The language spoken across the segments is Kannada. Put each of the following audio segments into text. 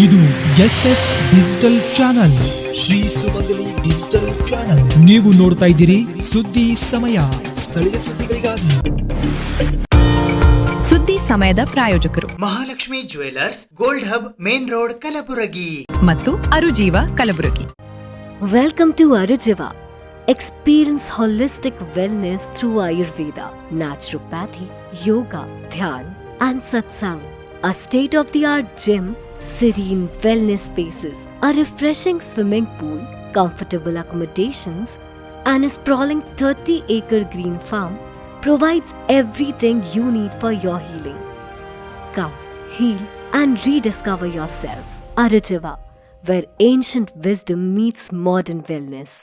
ಇದು SS ಡಿಜಿಟಲ್ ಚಾನಲ್, ಶ್ರೀ ಸುಮಂಗಲಿ ಡಿಜಿಟಲ್ ಚಾನಲ್. ನೀವು ನೋಡ್ತಾ ಇದ್ದೀರಿ ಸುದ್ದಿ ಸಮಯ, ಸ್ಥಳೀಯ ಸುದ್ದಿಗಳಿಗಾಗಿ. ಸುದ್ದಿ ಸಮಯದ ಪ್ರಾಯೋಜಕರು Mahalakshmi jewellers, gold hub, main road, Kalaburagi ಮತ್ತು ಅರುಜೀವ Kalaburagi. Welcome to Arujiva. Experience holistic wellness through Ayurveda, naturopathy, yoga, dhyan and satsang. A state-of-the-art gym, serene wellness spaces, a refreshing swimming pool, comfortable accommodations and a sprawling 30-acre green farm provides everything you need for your healing. Come, heal and rediscover yourself. Arujiva, where ancient wisdom meets modern wellness.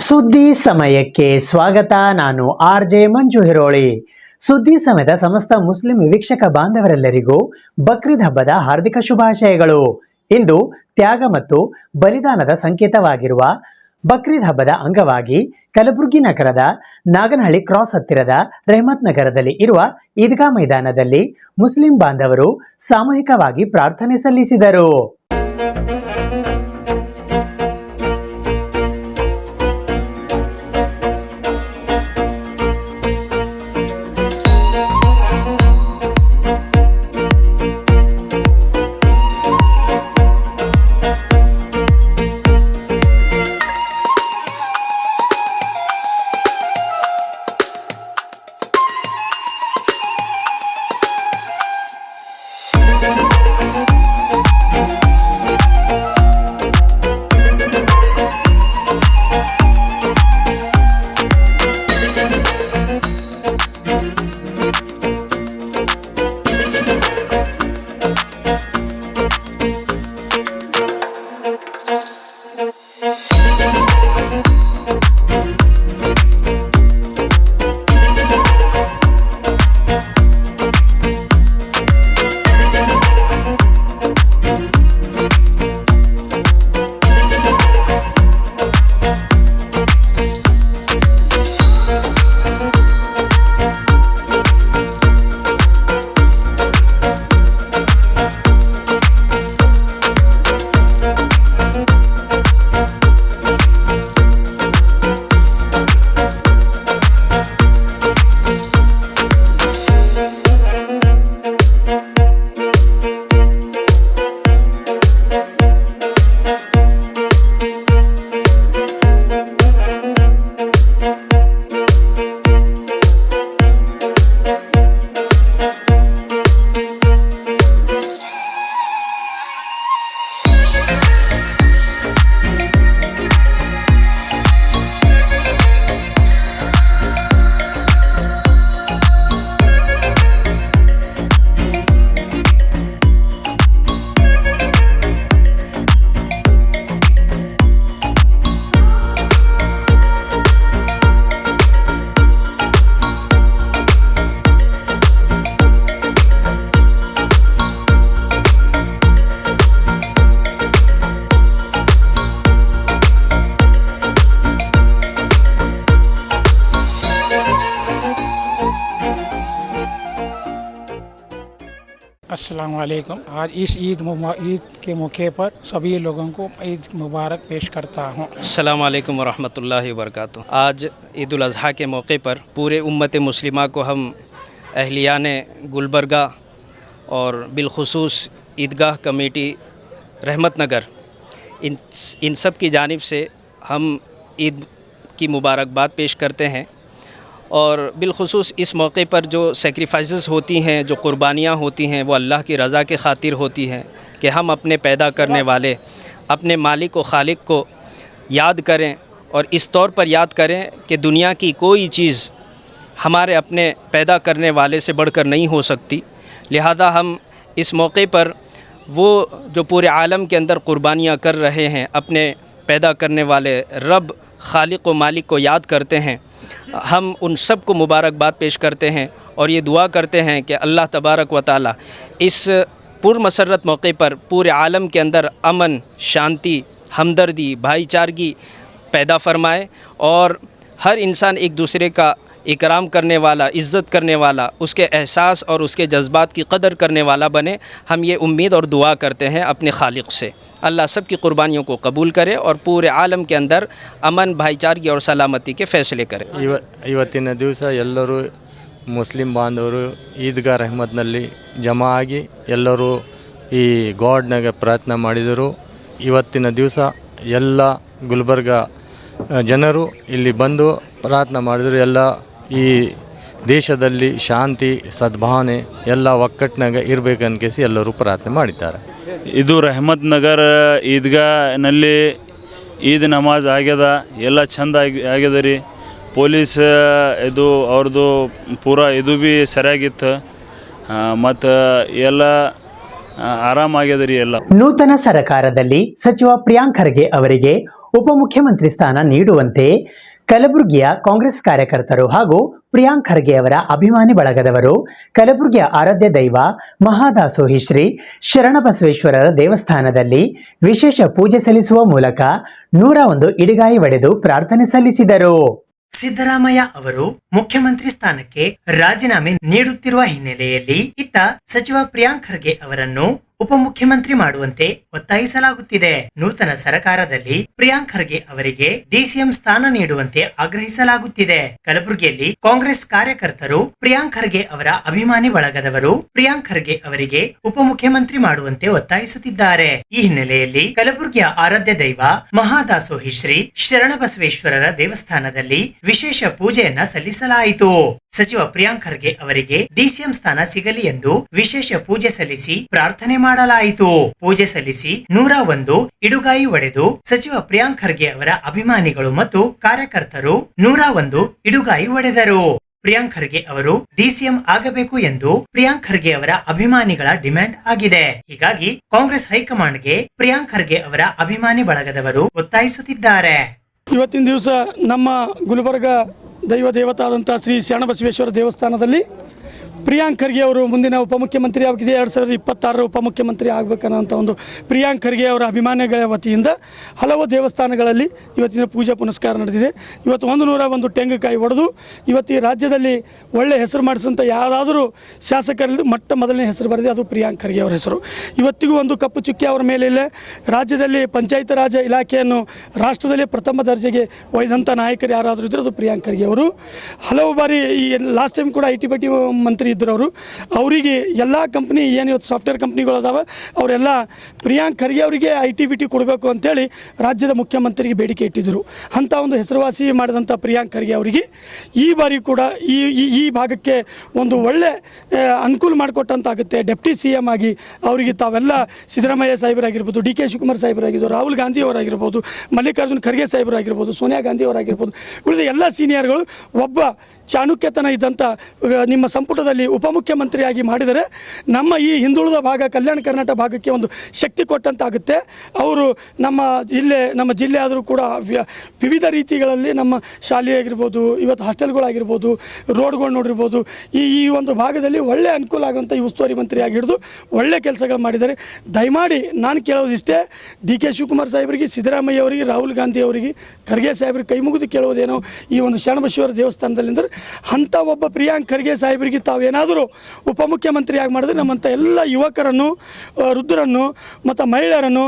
ಸುದ್ದಿ ಸಮಯಕ್ಕೆ ಸ್ವಾಗತ. ನಾನು RJ ಮಂಜು ಹಿರೋಳಿ. ಸುದ್ದಿ ಸಮಯದ ಸಮಸ್ತ ಮುಸ್ಲಿಂ ವೀಕ್ಷಕ ಬಾಂಧವರೆಲ್ಲರಿಗೂ ಬಕ್ರೀದ್ ಹಬ್ಬದ ಹಾರ್ದಿಕ ಶುಭಾಶಯಗಳು. ಇಂದು ತ್ಯಾಗ ಮತ್ತು ಬಲಿದಾನದ ಸಂಕೇತವಾಗಿರುವ ಬಕ್ರೀದ್ ಹಬ್ಬದ ಅಂಗವಾಗಿ ಕಲಬುರಗಿ ನಗರದ ನಾಗನಹಳ್ಳಿ ಕ್ರಾಸ್ ಹತ್ತಿರದ ರೆಹಮತ್ ನಗರದಲ್ಲಿ ಇರುವ ಈದ್ಗಾ ಮೈದಾನದಲ್ಲಿ ಮುಸ್ಲಿಂ ಬಾಂಧವರು ಸಾಮೂಹಿಕವಾಗಿ ಪ್ರಾರ್ಥನೆ ಸಲ್ಲಿಸಿದರು. अस्सलाम वालेकुम। आज इस ईद के मौके पर सभी लोगों को ईद मुबारक पेश करता हूँ। अस्सलाम वालेकुम वरहमतुल्लाहि वबरकातुहू। आज ईद उल अज़हा के मौके पर पूरे उम्मत मुस्लिमा को हम अहलियान गुलबर्गा और बिलखुसूस ईदगाह कमेटी रहमत नगर इन सब की जानिब से हम ईद की मुबारकबाद पेश करते हैं। और बिलखुसूस इस मौके पर जो सेक्रीफाइसेस होती हैं, जो कुर्बानियाँ होती हैं, वो अल्लाह की रज़ा के खातिर होती हैं कि हम अपने पैदा करने वाले अपने मालिक व खालिक को याद करें और इस तौर पर याद करें कि दुनिया की कोई चीज़ हमारे अपने पैदा करने वाले से बढ़कर नहीं हो सकती। लिहाजा हम इस मौके पर वो जो पूरे आलम के अंदर कुर्बानियाँ कर रहे हैं, अपने पैदा करने वाले रब खालिक व मालिक को याद करते हैं। हम उन सब को मुबारकबाद पेश करते हैं और ये दुआ करते हैं कि अल्लाह तबारक व ताला इस पुरमसरत मौके पर पूरे आलम के अंदर अमन, शांति, हमदर्दी, भाईचारगी पैदा फरमाए और हर इंसान एक दूसरे का इकराम करने वाला, इज़्ज़त करने वाला, उसके एहसास और उसके जज्बात की कदर करने वाला बने। हम ये उम्मीद और दुआ करते हैं अपने खालिक से। अल्लाह सब की कुर्बानियों को कबूल करे और पूरे आलम के अंदर अमन, भाईचारगी और सलामती के फ़ैसले करे। ಇವತ್ತಿನ ದಿವಸ ಎಲ್ಲರೂ ಮುಸ್ಲಿಂ ಬಾಂಧವರು ಈದ್ಗಾ ರೆಹಮತ್ನಲ್ಲಿ ಜಮಾ ಆಗಿ ಎಲ್ಲರೂ ಈ ಗಾಡ್ನಾಗೆ ಪ್ರಾರ್ಥನೆ ಮಾಡಿದರು. ಇವತ್ತಿನ ದಿವಸ ಎಲ್ಲ ಗುಲ್ಬರ್ಗ ಜನರು ಇಲ್ಲಿ ಬಂದು ಪ್ರಾರ್ಥನೆ ಮಾಡಿದರು. ಎಲ್ಲ ಈ ದೇಶದಲ್ಲಿ ಶಾಂತಿ, ಸದ್ಭಾವನೆ ಎಲ್ಲ ಒಕ್ಕಟ್ಟಿನಾಗ ಇರಬೇಕನ್ಕೇಸಿ ಎಲ್ಲರೂ ಪ್ರಾರ್ಥನೆ ಮಾಡಿದ್ದಾರೆ. ಇದು ರೆಹಮತ್ ನಗರ್ ಈದ್ಗಾನಲ್ಲಿ ಈದ್ ನಮಾಜ್ ಆಗ್ಯದ, ಎಲ್ಲ ಚಂದ ಆಗ್ಯದ ರೀ. ಪೊಲೀಸ್ ಇದು ಅವ್ರದ್ದು ಪೂರ ಇದು ಭೀ ಸರಿಯಾಗಿತ್ತು ಮತ್ತು ಎಲ್ಲ ಆರಾಮಾಗ್ಯದ ರೀ ಎಲ್ಲ. ನೂತನ ಸರ್ಕಾರದಲ್ಲಿ ಸಚಿವ ಪ್ರಿಯಾಂಕ್ ಖರ್ಗೆ ಅವರಿಗೆ ಉಪಮುಖ್ಯಮಂತ್ರಿ ಸ್ಥಾನ ನೀಡುವಂತೆ ಕಲಬುರಗಿಯ ಕಾಂಗ್ರೆಸ್ ಕಾರ್ಯಕರ್ತರು ಹಾಗೂ ಪ್ರಿಯಾಂಕ್ ಖರ್ಗೆ ಅವರ ಅಭಿಮಾನಿ ಬಳಗದವರು ಕಲಬುರಗಿಯ ಆರಾಧ್ಯ ದೈವ ಮಹಾದಾಸೋಹಿ ಶ್ರೀ ಶರಣಬಸವೇಶ್ವರರ ದೇವಸ್ಥಾನದಲ್ಲಿ ವಿಶೇಷ ಪೂಜೆ ಸಲ್ಲಿಸುವ ಮೂಲಕ 101 ಇಡಿಗಾಯಿ ಒಡೆದು ಪ್ರಾರ್ಥನೆ ಸಲ್ಲಿಸಿದರು. ಸಿದ್ದರಾಮಯ್ಯ ಅವರು ಮುಖ್ಯಮಂತ್ರಿ ಸ್ಥಾನಕ್ಕೆ ರಾಜೀನಾಮೆ ನೀಡುತ್ತಿರುವ ಹಿನ್ನೆಲೆಯಲ್ಲಿ ಇತ್ತ ಸಚಿವ ಪ್ರಿಯಾಂಕ್ ಖರ್ಗೆ ಅವರನ್ನು ಉಪಮುಖ್ಯಮಂತ್ರಿ ಮಾಡುವಂತೆ ಒತ್ತಾಯಿಸಲಾಗುತ್ತಿದೆ. ನೂತನ ಸರ್ಕಾರದಲ್ಲಿ ಪ್ರಿಯಾಂಕ್ ಖರ್ಗೆ ಅವರಿಗೆ ಡಿಸಿಎಂ ಸ್ಥಾನ ನೀಡುವಂತೆ ಆಗ್ರಹಿಸಲಾಗುತ್ತಿದೆ. ಕಲಬುರಗಿಯಲ್ಲಿ ಕಾಂಗ್ರೆಸ್ ಕಾರ್ಯಕರ್ತರು ಪ್ರಿಯಾಂಕ್ ಖರ್ಗೆ ಅವರ ಅಭಿಮಾನಿ ಬಳಗದವರು ಪ್ರಿಯಾಂಕ್ ಖರ್ಗೆ ಅವರಿಗೆ ಉಪಮುಖ್ಯಮಂತ್ರಿ ಮಾಡುವಂತೆ ಒತ್ತಾಯಿಸುತ್ತಿದ್ದಾರೆ. ಈ ಹಿನ್ನೆಲೆಯಲ್ಲಿ ಕಲಬುರಗಿಯ ಆರಾಧ್ಯ ದೈವ ಮಹಾದಾಸೋಹಿ ಶ್ರೀ ಶರಣಬಸವೇಶ್ವರರ ದೇವಸ್ಥಾನದಲ್ಲಿ ವಿಶೇಷ ಪೂಜೆಯನ್ನ ಸಲ್ಲಿಸಲಾಯಿತು. ಸಚಿವ ಪ್ರಿಯಾಂಕ್ ಖರ್ಗೆ ಅವರಿಗೆ ಡಿಸಿಎಂ ಸ್ಥಾನ ಸಿಗಲಿ ಎಂದು ವಿಶೇಷ ಪೂಜೆ ಸಲ್ಲಿಸಿ ಪ್ರಾರ್ಥನೆ ಮಾಡಲಾಯಿತು. ಪೂಜೆ ಸಲ್ಲಿಸಿ 101 ಇಡುಗಾಯಿ ಒಡೆದು ಸಚಿವ ಪ್ರಿಯಾಂಕ್ ಖರ್ಗೆ ಅವರ ಅಭಿಮಾನಿಗಳು ಮತ್ತು ಕಾರ್ಯಕರ್ತರು 101 ಇಡುಗಾಯಿ ಒಡೆದರು. ಪ್ರಿಯಾಂಕ್ ಖರ್ಗೆ ಅವರು ಡಿಸಿಎಂ ಆಗಬೇಕು ಎಂದು ಪ್ರಿಯಾಂಕ್ ಖರ್ಗೆ ಅವರ ಅಭಿಮಾನಿಗಳ ಡಿಮ್ಯಾಂಡ್ ಆಗಿದೆ. ಹೀಗಾಗಿ ಕಾಂಗ್ರೆಸ್ ಹೈಕಮಾಂಡ್ಗೆ ಪ್ರಿಯಾಂಕ್ ಖರ್ಗೆ ಅವರ ಅಭಿಮಾನಿ ಬಳಗದವರು ಒತ್ತಾಯಿಸುತ್ತಿದ್ದಾರೆ. ಇವತ್ತಿನ ದಿವಸ ನಮ್ಮ ಗುಲ್ಬರ್ಗ ದೈವ ದೇವತಾದಂಥ ಶ್ರೀ ಶರಣಬಸವೇಶ್ವರ ದೇವಸ್ಥಾನದಲ್ಲಿ ಪ್ರಿಯಾಂಕ್ ಖರ್ಗೆ ಅವರು ಮುಂದಿನ ಉಪಮುಖ್ಯಮಂತ್ರಿ ಆಗಿದೆ, 2026 ಉಪಮುಖ್ಯಮಂತ್ರಿ ಆಗಬೇಕನ್ನೋಂಥ ಒಂದು ಪ್ರಿಯಾಂಕ್ ಖರ್ಗೆ ಅವರ ಅಭಿಮಾನಿಗಳ ವತಿಯಿಂದ ಹಲವು ದೇವಸ್ಥಾನಗಳಲ್ಲಿ ಇವತ್ತಿನ ಪೂಜಾ ಪುನಸ್ಕಾರ ನಡೆದಿದೆ. ಇವತ್ತು 101 ತೆಂಗಿನಕಾಯಿ ಒಡೆದು ಇವತ್ತು ಈ ರಾಜ್ಯದಲ್ಲಿ ಒಳ್ಳೆ ಹೆಸರು ಮಾಡಿಸಿದಂಥ ಯಾವುದಾದ್ರೂ ಶಾಸಕರಲ್ಲಿ ಮೊದಲನೇ ಹೆಸರು ಬರೆದಿದೆ, ಅದು ಪ್ರಿಯಾಂಕ್ ಖರ್ಗೆ ಅವರ ಹೆಸರು. ಇವತ್ತಿಗೂ ಒಂದು ಕಪ್ಪು ಚುಕ್ಕಿ ಅವರ ಮೇಲೆ ಇಲ್ಲ. ರಾಜ್ಯದಲ್ಲಿ ಪಂಚಾಯತ್ ರಾಜ್ ಇಲಾಖೆಯನ್ನು ರಾಷ್ಟ್ರದಲ್ಲಿ ಪ್ರಥಮ ದರ್ಜೆಗೆ ಒಯ್ದಂಥ ನಾಯಕರು ಯಾರಾದರೂ ಇದ್ದರೆ ಅದು ಪ್ರಿಯಾಂಕ್ ಖರ್ಗೆ ಅವರು. ಹಲವು ಬಾರಿ ಈ ಲಾಸ್ಟ್ ಟೈಮ್ ಕೂಡ IT ಮಂತ್ರಿ ಇದ್ದರು ಅವರು. ಅವರಿಗೆ ಎಲ್ಲ ಕಂಪ್ನಿ ಏನು ಇವತ್ತು ಸಾಫ್ಟ್ವೇರ್ ಕಂಪ್ನಿಗಳು ಅದಾವೆ ಅವರೆಲ್ಲ ಪ್ರಿಯಾಂಕ್ ಖರ್ಗೆ ಅವರಿಗೆ IT ಕೊಡಬೇಕು ಅಂತೇಳಿ ರಾಜ್ಯದ ಮುಖ್ಯಮಂತ್ರಿಗೆ ಬೇಡಿಕೆ ಇಟ್ಟಿದ್ದರು. ಅಂಥ ಒಂದು ಹೆಸರುವಾಸಿ ಮಾಡಿದಂಥ ಪ್ರಿಯಾಂಕ್ ಖರ್ಗೆ ಅವರಿಗೆ ಈ ಬಾರಿ ಕೂಡ ಈ ಭಾಗಕ್ಕೆ ಒಂದು ಒಳ್ಳೆ ಅನುಕೂಲ ಮಾಡಿಕೊಟ್ಟಂತಾಗುತ್ತೆ. ಡೆಪ್ಟಿ CM ಆಗಿ ಅವರಿಗೆ ತಾವೆಲ್ಲ ಸಿದ್ದರಾಮಯ್ಯ ಸಾಹೇಬರಾಗಿರ್ಬೋದು, DK ಶಿವಕುಮಾರ್ ಸಾಹೇಬರಾಗಿರ್ಬೋದು, ರಾಹುಲ್ ಗಾಂಧಿ ಅವರಾಗಿರ್ಬೋದು, ಮಲ್ಲಿಕಾರ್ಜುನ್ ಖರ್ಗೆ ಸಾಹೇಬರಾಗಿರ್ಬೋದು, ಸೋನಿಯಾ ಗಾಂಧಿ ಅವರಾಗಿರ್ಬೋದು, ಉಳಿದ ಎಲ್ಲ ಸೀನಿಯರ್ಗಳು ಒಬ್ಬ ಚಾಣುಕ್ಯತನ ಇದ್ದಂಥ ನಿಮ್ಮ ಸಂಪುಟದಲ್ಲಿ ಉಪಮುಖ್ಯಮಂತ್ರಿಯಾಗಿ ಮಾಡಿದರೆ ನಮ್ಮ ಈ ಹಿಂದುಳಿದ ಭಾಗ ಕಲ್ಯಾಣ ಕರ್ನಾಟಕ ಭಾಗಕ್ಕೆ ಒಂದು ಶಕ್ತಿ ಕೊಟ್ಟಂತಾಗುತ್ತೆ. ಅವರು ನಮ್ಮ ಜಿಲ್ಲೆ ಆದರೂ ಕೂಡ ವಿವಿಧ ರೀತಿಗಳಲ್ಲಿ ನಮ್ಮ ಶಾಲೆ ಆಗಿರ್ಬೋದು, ಇವತ್ತು ಹಾಸ್ಟೆಲ್ಗಳಾಗಿರ್ಬೋದು, ರೋಡ್ಗಳು ನೋಡಿರ್ಬೋದು, ಈ ಒಂದು ಭಾಗದಲ್ಲಿ ಒಳ್ಳೆ ಅನುಕೂಲ ಆಗುವಂಥ ಈ ಉಸ್ತುವಾರಿ ಮಂತ್ರಿಯಾಗಿ ಹಿಡಿದು ಒಳ್ಳೆ ಕೆಲಸಗಳು ಮಾಡಿದ್ದಾರೆ. ದಯಮಾಡಿ ನಾನು ಕೇಳೋದಿಷ್ಟೇ, DK ಶಿವಕುಮಾರ್ ಸಾಹೇಬರಿಗೆ, ಸಿದ್ದರಾಮಯ್ಯ ಅವರಿಗೆ, ರಾಹುಲ್ ಗಾಂಧಿ ಅವರಿಗೆ, ಖರ್ಗೆ ಸಾಹೇಬರಿಗೆ ಕೈ ಮುಗಿದು ಕೇಳೋದೇನೋ ಈ ಒಂದು ಶರಣಬಸವೇಶ್ವರ ದೇವಸ್ಥಾನದಲ್ಲಿ ಅಂದರೆ ಅಂಥ ಒಬ್ಬ ಪ್ರಿಯಾಂಕ್ ಖರ್ಗೆ ಸಾಹೇಬರಿಗೆ ತಾವೇನಾದರೂ ಉಪಮುಖ್ಯಮಂತ್ರಿಯಾಗಿ ಮಾಡಿದ್ರೆ ನಮ್ಮಂಥ ಎಲ್ಲ ಯುವಕರನ್ನು, ವೃದ್ಧರನ್ನು ಮತ್ತು ಮಹಿಳೆಯರನ್ನು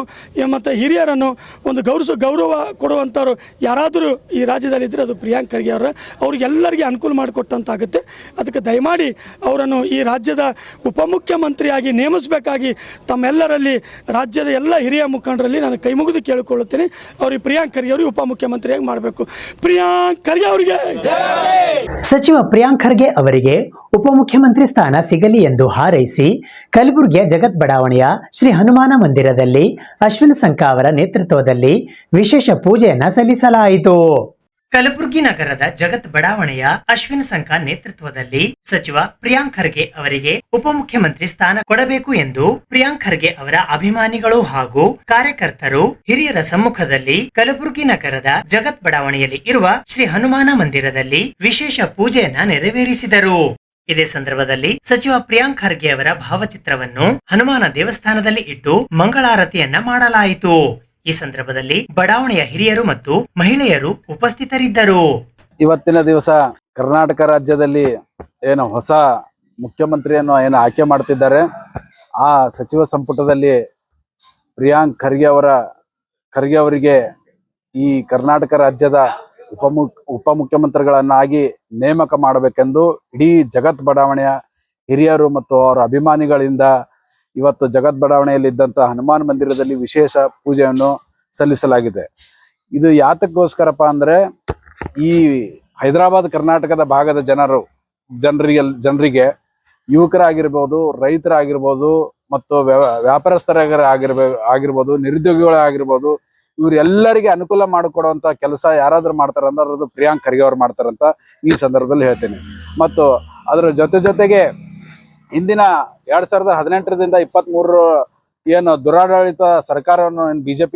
ಮತ್ತು ಹಿರಿಯರನ್ನು ಒಂದು ಗೌರವ ಕೊಡುವಂಥವ್ರು ಯಾರಾದರೂ ಈ ರಾಜ್ಯದಲ್ಲಿದ್ದರೆ ಅದು ಪ್ರಿಯಾಂಕ್ ಖರ್ಗೆ ಅವ್ರಿಗೆಲ್ಲರಿಗೆ ಅನುಕೂಲ ಮಾಡಿಕೊಟ್ಟಂತಾಗುತ್ತೆ. ಅದಕ್ಕೆ ದಯಮಾಡಿ ಅವರನ್ನು ಈ ರಾಜ್ಯದ ಉಪಮುಖ್ಯಮಂತ್ರಿಯಾಗಿ ನೇಮಿಸಬೇಕಾಗಿ ತಮ್ಮೆಲ್ಲರಲ್ಲಿ ರಾಜ್ಯದ ಎಲ್ಲ ಹಿರಿಯ ಮುಖಂಡರಲ್ಲಿ ನಾನು ಕೈ ಮುಗಿದು ಕೇಳಿಕೊಳ್ಳುತ್ತೇನೆ. ಅವ್ರಿಗೆ ಪ್ರಿಯಾಂಕ್ ಖರ್ಗೆ ಅವರಿಗೆ ಉಪಮುಖ್ಯಮಂತ್ರಿಯಾಗಿ ಮಾಡಬೇಕು. ಪ್ರಿಯಾಂಕ್ ಖರ್ಗೆ ಅವರಿಗೆ ಸಚಿವ ಪ್ರಿಯಾಂಕ್ ಖರ್ಗೆ ಅವರಿಗೆ ಉಪಮುಖ್ಯಮಂತ್ರಿ ಸ್ಥಾನ ಸಿಗಲಿ ಎಂದು ಹಾರೈಸಿ ಕಲಬುರಗಿಯ ಜಗತ್ ಬಡಾವಣೆಯ ಶ್ರೀ ಹನುಮಾನ ಮಂದಿರದಲ್ಲಿ ಅಶ್ವಿನ್ ಸಂಕ ಅವರ ನೇತೃತ್ವದಲ್ಲಿ ವಿಶೇಷ ಪೂಜೆಯನ್ನ ಸಲ್ಲಿಸಲಾಯಿತು. ಕಲಬುರಗಿ ನಗರದ ಜಗತ್ ಬಡಾವಣೆಯ ಅಶ್ವಿನ್ ಸಂಕ ನೇತೃತ್ವದಲ್ಲಿ ಸಚಿವ ಪ್ರಿಯಾಂಕ್ ಖರ್ಗೆ ಅವರಿಗೆ ಉಪಮುಖ್ಯಮಂತ್ರಿ ಸ್ಥಾನ ಕೊಡಬೇಕು ಎಂದು ಪ್ರಿಯಾಂಕ್ ಖರ್ಗೆ ಅವರ ಅಭಿಮಾನಿಗಳು ಹಾಗೂ ಕಾರ್ಯಕರ್ತರು ಹಿರಿಯರ ಸಮ್ಮುಖದಲ್ಲಿ ಕಲಬುರಗಿ ನಗರದ ಜಗತ್ ಬಡಾವಣೆಯಲ್ಲಿ ಇರುವ ಶ್ರೀ ಹನುಮಾನ ಮಂದಿರದಲ್ಲಿ ವಿಶೇಷ ಪೂಜೆಯನ್ನ ನೆರವೇರಿಸಿದರು. ಇದೇ ಸಂದರ್ಭದಲ್ಲಿ ಸಚಿವ ಪ್ರಿಯಾಂಕ್ ಖರ್ಗೆ ಅವರ ಭಾವಚಿತ್ರವನ್ನು ಹನುಮಾನ ದೇವಸ್ಥಾನದಲ್ಲಿ ಇಟ್ಟು ಮಂಗಳಾರತಿಯನ್ನ ಮಾಡಲಾಯಿತು. ಈ ಸಂದರ್ಭದಲ್ಲಿ ಬಡಾವಣೆಯ ಹಿರಿಯರು ಮತ್ತು ಮಹಿಳೆಯರು ಉಪಸ್ಥಿತರಿದ್ದರು. ಇವತ್ತಿನ ದಿವಸ ಕರ್ನಾಟಕ ರಾಜ್ಯದಲ್ಲಿ ಏನು ಹೊಸ ಮುಖ್ಯಮಂತ್ರಿಯನ್ನು ಏನು ಆಯ್ಕೆ ಮಾಡ್ತಿದ್ದಾರೆ, ಆ ಸಚಿವ ಸಂಪುಟದಲ್ಲಿ ಪ್ರಿಯಾಂಕ್ ಖರ್ಗೆ ಅವರಿಗೆ ಈ ಕರ್ನಾಟಕ ರಾಜ್ಯದ ಉಪಮುಖ್ಯಮಂತ್ರಿಗಳನ್ನಾಗಿ ನೇಮಕ ಮಾಡಬೇಕೆಂದು ಇಡೀ ಜಗತ್ ಬಡಾವಣೆಯ ಹಿರಿಯರು ಮತ್ತು ಅವರ ಅಭಿಮಾನಿಗಳಿಂದ ಇವತ್ತು ಜಗತ್ ಬಡಾವಣೆಯಲ್ಲಿದ್ದಂಥ ಹನುಮಾನ್ ಮಂದಿರದಲ್ಲಿ ವಿಶೇಷ ಪೂಜೆಯನ್ನು ಸಲ್ಲಿಸಲಾಗಿದೆ. ಇದು ಯಾತಕ್ಕೋಸ್ಕರಪ್ಪ ಅಂದರೆ ಈ ಹೈದರಾಬಾದ್ ಕರ್ನಾಟಕದ ಭಾಗದ ಜನರಿಗೆ ಯುವಕರಾಗಿರ್ಬೋದು, ರೈತರಾಗಿರ್ಬೋದು ಮತ್ತು ವ್ಯಾಪಾರಸ್ಥರಾಗಿರ್ಬೋದು, ನಿರುದ್ಯೋಗಿಗಳಾಗಿರ್ಬೋದು, ಇವರೆಲ್ಲರಿಗೆ ಅನುಕೂಲ ಮಾಡಿಕೊಡುವಂಥ ಕೆಲಸ ಯಾರಾದರೂ ಮಾಡ್ತಾರೆ ಅಂದ್ರೆ ಅದು ಪ್ರಿಯಾಂಕ್ ಖರ್ಗೆ ಅವ್ರು ಮಾಡ್ತಾರಂತ ಈ ಸಂದರ್ಭದಲ್ಲಿ ಹೇಳ್ತೇನೆ. ಮತ್ತು ಅದರ ಜೊತೆಗೆ ಇಂದಿನ 2018ರಿಂದ 23 ಏನು ದುರಾಡಳಿತ ಸರ್ಕಾರವನ್ನು ಏನು BJP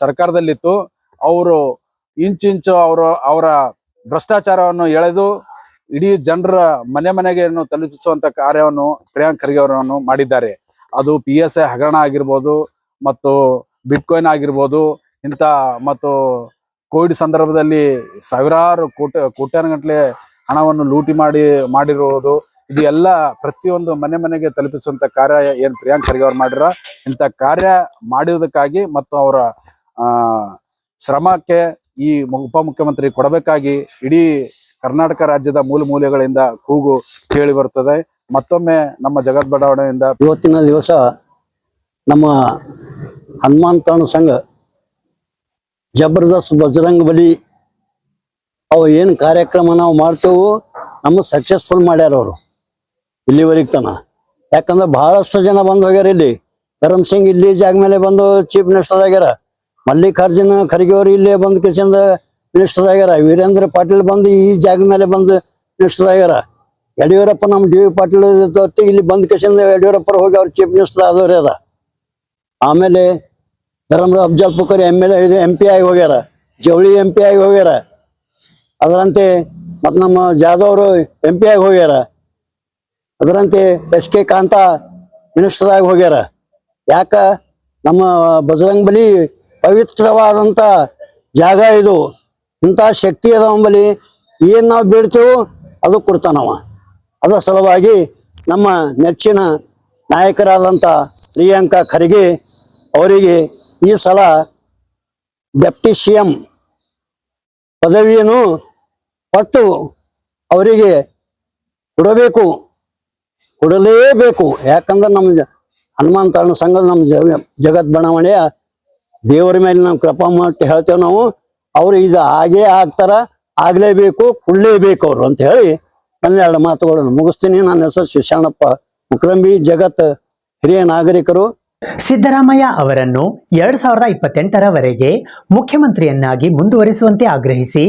ಸರ್ಕಾರದಲ್ಲಿತ್ತು, ಅವರು ಇಂಚಿಂಚು ಅವರ ಭ್ರಷ್ಟಾಚಾರವನ್ನು ಎಳೆದು ಇಡೀ ಜನರ ಮನೆಗೆ ತಲುಪಿಸುವಂತ ಕಾರ್ಯವನ್ನು ಪ್ರಿಯಾಂಕ್ ಖರ್ಗೆ ಅವರನ್ನು ಮಾಡಿದ್ದಾರೆ. ಅದು PSI ಹಗರಣ ಆಗಿರ್ಬೋದು ಮತ್ತು ಬಿಟ್ಕಾಯಿನ್ ಆಗಿರ್ಬೋದು, ಮತ್ತು ಕೋವಿಡ್ ಸಂದರ್ಭದಲ್ಲಿ ಸಾವಿರಾರು ಕೋಟ್ಯಾನುಗಟ್ಟಲೆ ಹಣವನ್ನು ಲೂಟಿ ಮಾಡಿರುವುದು, ಇದು ಎಲ್ಲ ಪ್ರತಿಯೊಂದು ಮನೆಗೆ ತಲುಪಿಸುವಂತ ಕಾರ್ಯ ಏನು ಪ್ರಿಯಾಂಕ್ ಖರ್ಗೆ ಅವ್ರು ಮಾಡಿರ, ಇಂಥ ಕಾರ್ಯ ಮಾಡುವುದಕ್ಕಾಗಿ ಮತ್ತು ಅವರ ಶ್ರಮಕ್ಕೆ ಈ ಉಪಮುಖ್ಯಮಂತ್ರಿ ಕೊಡಬೇಕಾಗಿ ಇಡೀ ಕರ್ನಾಟಕ ರಾಜ್ಯದ ಮೂಲೆಗಳಿಂದ ಕೂಗು ಕೇಳಿ ಬರುತ್ತದೆ. ಮತ್ತೊಮ್ಮೆ ನಮ್ಮ ಜಗತ್ ಬಡಾವಣೆಯಿಂದ ಇವತ್ತಿನ ದಿವಸ ನಮ್ಮ ಹನುಮಾನ್ ತರಣ ಸಂಘ ಜಬರ್ದಸ್ತ್ ಬಜರಂಗ್ ಬಲಿ ಅವು ಏನು ಕಾರ್ಯಕ್ರಮ ನಾವು ಮಾಡ್ತೇವೆ ನಮ್ಮ ಸಕ್ಸಸ್ಫುಲ್ ಮಾಡ್ಯಾರ ಅವರು ಇಲ್ಲಿವರೆಗೆ ತನ. ಯಾಕಂದ್ರೆ ಬಹಳಷ್ಟು ಜನ ಬಂದು ಹೋಗ್ಯಾರ. ಇಲ್ಲಿ ಧರಮ್ ಸಿಂಗ್ ಇಲ್ಲಿ ಜಾಗ ಮೇಲೆ ಬಂದು ಚೀಫ್ ಮಿನಿಸ್ಟರ್ ಆಗ್ಯಾರ. ಮಲ್ಲಿಕಾರ್ಜುನ ಖರ್ಗೆ ಅವರು ಇಲ್ಲೇ ಬಂದು ಕಿಸಿಂದ ಮಿನಿಸ್ಟರ್ ಆಗ್ಯಾರ. ವೀರೇಂದ್ರ ಪಾಟೀಲ್ ಬಂದು ಈ ಜಾಗ ಮೇಲೆ ಬಂದು ಮಿನಿಸ್ಟರ್ ಆಗ್ಯಾರ. ಯಡಿಯೂರಪ್ಪ ನಮ್ಮ DV ಪಾಟೀಲ್ ಇಲ್ಲಿ ಬಂದು ಕಿಸಿಂದ ಯಡಿಯೂರಪ್ಪ ಹೋಗಿ ಅವ್ರು ಚೀಫ್ ಮಿನಿಸ್ಟರ್ ಆದವ್ರ್ಯಾರ. ಆಮೇಲೆ ಧರ್ಮರಾವ್ ಅಫ್ಜಲ್ ಪುಕರಿ MP ಆಗಿ ಹೋಗ್ಯಾರ. ಜವಳಿ MP ಆಗಿ ಹೋಗ್ಯಾರ. ಅದರಂತೆ ಮತ್ತು ನಮ್ಮ ಜಾಧವ್ ಅವರು MP ಆಗಿ ಹೋಗ್ಯಾರ. ಅದರಂತೆ SK ಕಾಂತ ಮಿನಿಸ್ಟರ್ ಆಗಿ ಹೋಗ್ಯಾರ. ಯಾಕ ನಮ್ಮ ಬಜರಂಗ್ ಬಲಿ ಪವಿತ್ರವಾದಂಥ ಜಾಗ ಇದು. ಇಂಥ ಶಕ್ತಿ ಅದಂಬಲಿ ಏನು ನಾವು ಬೀಳ್ತೇವೋ ಅದು ಕೊಡ್ತಾನವ. ಅದರ ಸಲುವಾಗಿ ನಮ್ಮ ನೆಚ್ಚಿನ ನಾಯಕರಾದಂಥ ಪ್ರಿಯಾಂಕ ಖರ್ಗೆ ಅವರಿಗೆ ಈ ಸಲ ಡೆಪ್ಟಿ CM ಪದವಿಯನ್ನು ಕೊಟ್ಟು ಅವರಿಗೆ ಕೊಡಲೇಬೇಕು. ಯಾಕಂದ್ರೆ ನಮ್ಮ ಹನುಮಾನ್ ತರಣ ಸಂಘದ ನಮ್ಮ ಜಗತ್ ಬಡಾವಣೆಯ ದೇವರ ಮೇಲೆ ನಾವು ಕೃಪಾ ಮಾಡಿ ಹೇಳ್ತೇವೆ ನಾವು. ಅವರು ಇದು ಆಗೇ ಆಗಲೇಬೇಕು, ಕೊಡಲೇಬೇಕು ಅವರು ಅಂತ ಹೇಳಿ ಒಂದೆರಡು ಮಾತುಗಳನ್ನು ಮುಗಿಸ್ತೀನಿ. ನನ್ನ ಹೆಸರು ಶಿವಶರಣಪ್ಪ ಮುಕ್ರಂಬಿ, ಜಗತ್ ಹಿರಿಯ ನಾಗರಿಕರು. ಸಿದ್ದರಾಮಯ್ಯ ಅವರನ್ನು 2028ರವರೆಗೆ ಮುಖ್ಯಮಂತ್ರಿಯನ್ನಾಗಿ ಮುಂದುವರಿಸುವಂತೆ ಆಗ್ರಹಿಸಿ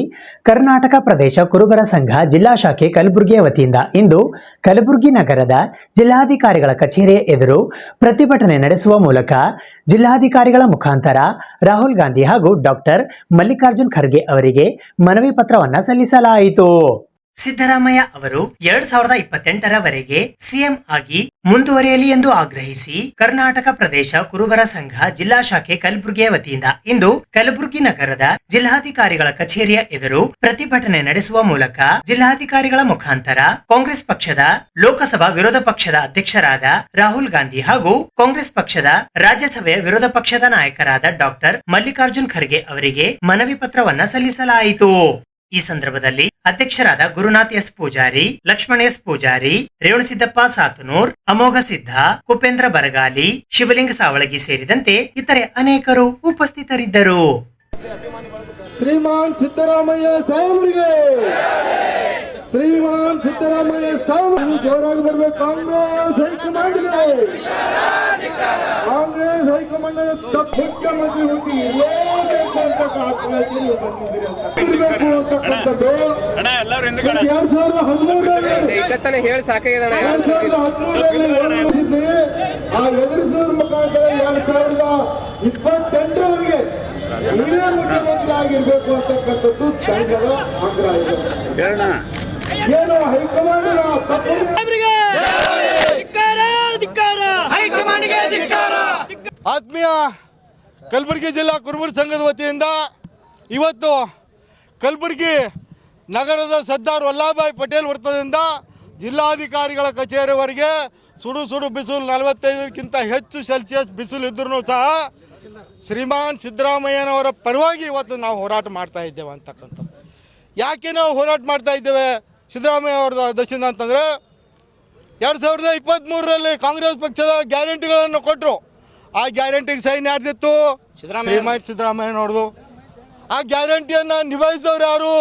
ಕರ್ನಾಟಕ ಪ್ರದೇಶ ಕುರುಬರ ಸಂಘ ಜಿಲ್ಲಾ ಶಾಖೆ ಕಲಬುರಗಿಯ ವತಿಯಿಂದ ಇಂದು ಕಲಬುರಗಿ ನಗರದ ಜಿಲ್ಲಾಧಿಕಾರಿಗಳ ಕಚೇರಿಯ ಎದುರು ಪ್ರತಿಭಟನೆ ನಡೆಸುವ ಮೂಲಕ ಜಿಲ್ಲಾಧಿಕಾರಿಗಳ ಮುಖಾಂತರ ರಾಹುಲ್ ಗಾಂಧಿ ಹಾಗೂ ಡಾಕ್ಟರ್ ಮಲ್ಲಿಕಾರ್ಜುನ್ ಖರ್ಗೆ ಅವರಿಗೆ ಮನವಿ ಪತ್ರವನ್ನ ಸಲ್ಲಿಸಲಾಯಿತು. ಸಿದ್ದರಾಮಯ್ಯ ಅವರು 2028ರವರೆಗೆ CM ಆಗಿ ಮುಂದುವರಿಯಲಿ ಎಂದು ಆಗ್ರಹಿಸಿ ಕರ್ನಾಟಕ ಪ್ರದೇಶ ಕುರುಬರ ಸಂಘ ಜಿಲ್ಲಾ ಶಾಖೆ ಕಲಬುರಗಿಯ ವತಿಯಿಂದ ಇಂದು ಕಲಬುರಗಿ ನಗರದ ಜಿಲ್ಲಾಧಿಕಾರಿಗಳ ಕಚೇರಿಯ ಎದುರು ಪ್ರತಿಭಟನೆ ನಡೆಸುವ ಮೂಲಕ ಜಿಲ್ಲಾಧಿಕಾರಿಗಳ ಮುಖಾಂತರ ಕಾಂಗ್ರೆಸ್ ಪಕ್ಷದ ಲೋಕಸಭಾ ವಿರೋಧ ಪಕ್ಷದ ಅಧ್ಯಕ್ಷರಾದ ರಾಹುಲ್ ಗಾಂಧಿ ಹಾಗೂ ಕಾಂಗ್ರೆಸ್ ಪಕ್ಷದ ರಾಜ್ಯಸಭೆಯ ವಿರೋಧ ಪಕ್ಷದ ನಾಯಕರಾದ ಡಾಕ್ಟರ್ ಮಲ್ಲಿಕಾರ್ಜುನ್ ಖರ್ಗೆ ಅವರಿಗೆ ಮನವಿ ಪತ್ರವನ್ನ ಸಲ್ಲಿಸಲಾಯಿತು. ಈ ಸಂದರ್ಭದಲ್ಲಿ ಅಧ್ಯಕ್ಷರಾದ ಗುರುನಾಥ್ S ಪೂಜಾರಿ, ಲಕ್ಷ್ಮಣ S ಪೂಜಾರಿ, ರೇವಣಸಿದ್ದಪ್ಪ ಸಾತನೂರ್, ಅಮೋಘ ಸಿದ್ಧ, ಕುಪೇಂದ್ರ ಬರಗಾಲಿ, ಶಿವಲಿಂಗ ಸಾವಳಗಿ ಸೇರಿದಂತೆ ಇತರೆ ಅನೇಕರು ಉಪಸ್ಥಿತರಿದ್ದರು. ಶ್ರೀಮಾನ್ ಸಿದ್ದರಾಮಯ್ಯ ಸಾಹೇಬರಿಗೆ, ಶ್ರೀಮಾನ್ ಸಿದ್ದರಾಮಯ್ಯ ಸಾಹೇಬರು ಜೋರಾಗಿ ಬರಬೇಕು. ಕಾಂಗ್ರೆಸ್ ಹೈಕಮಾಂಡ್ಗೆ, ಕಾಂಗ್ರೆಸ್ ಹೈಕಮಾಂಡ್ ಮುಖ್ಯಮಂತ್ರಿ ಹೋಗಿ ಇರಲೇಬೇಕು ಅಂತ ಬಂದಿರಬೇಕು ಅಂತಕ್ಕಂಥದ್ದು 2013ರಲ್ಲಿ ಆ ಎದುರಿಸೋದ್ರ ಮುಖಾಂತರ 2028ರವರೆಗೆ ನೀವೇ ಮುಖ್ಯಮಂತ್ರಿ ಆಗಿರ್ಬೇಕು ಅಂತಕ್ಕಂಥದ್ದು ಸಂಘದ ಆಗ್ರಹ ಇದೆ. ಏನು ಹೈಕಮಾಂಡ್ ಆತ್ಮೀಯ ಕಲಬುರಗಿ ಜಿಲ್ಲಾ ಕುರುಬರ ಸಂಘದ ವತಿಯಿಂದ ಇವತ್ತು ಕಲಬುರಗಿ ನಗರದ ಸರ್ದಾರ್ ವಲ್ಲಭಭಾಯ್ ಪಟೇಲ್ ವೃತ್ತದಿಂದ ಜಿಲ್ಲಾಧಿಕಾರಿಗಳ ಕಚೇರಿವರೆಗೆ ಸುಡು ಬಿಸಿಲು 45ಕ್ಕಿಂತ ಹೆಚ್ಚು ಸೆಲ್ಸಿಯಸ್ ಬಿಸಿಲು ಇದ್ರೂ ಸಹ ಶ್ರೀಮಾನ್ ಸಿದ್ದರಾಮಯ್ಯನವರ ಪರವಾಗಿ ಇವತ್ತು ನಾವು ಹೋರಾಟ ಮಾಡ್ತಾ ಇದ್ದೇವೆ ಅಂತಕ್ಕಂಥದ್ದು. ಯಾಕೆ ನಾವು ಹೋರಾಟ ಮಾಡ್ತಾ ಇದ್ದೇವೆ ಸಿದ್ದರಾಮಯ್ಯ ಅವರ ದಶಿಂದ ಅಂತಂದರೆ 2023ರಲ್ಲಿ ಕಾಂಗ್ರೆಸ್ ಪಕ್ಷದ ಗ್ಯಾರಂಟಿಗಳನ್ನು ಕೊಟ್ಟರು. ಆ ಗ್ಯಾರಂಟಿಗೆ ಸೈನ್ ಯಾರ್ದಿತ್ತು? ಶ್ರೀಮಾನ್ ಸಿದ್ದರಾಮಯ್ಯನವ್ರದ್ದು. ಆ ಗ್ಯಾರಂಟಿಯನ್ನು ನಿಭಾಯಿಸಿದವ್ರು ಯಾರು?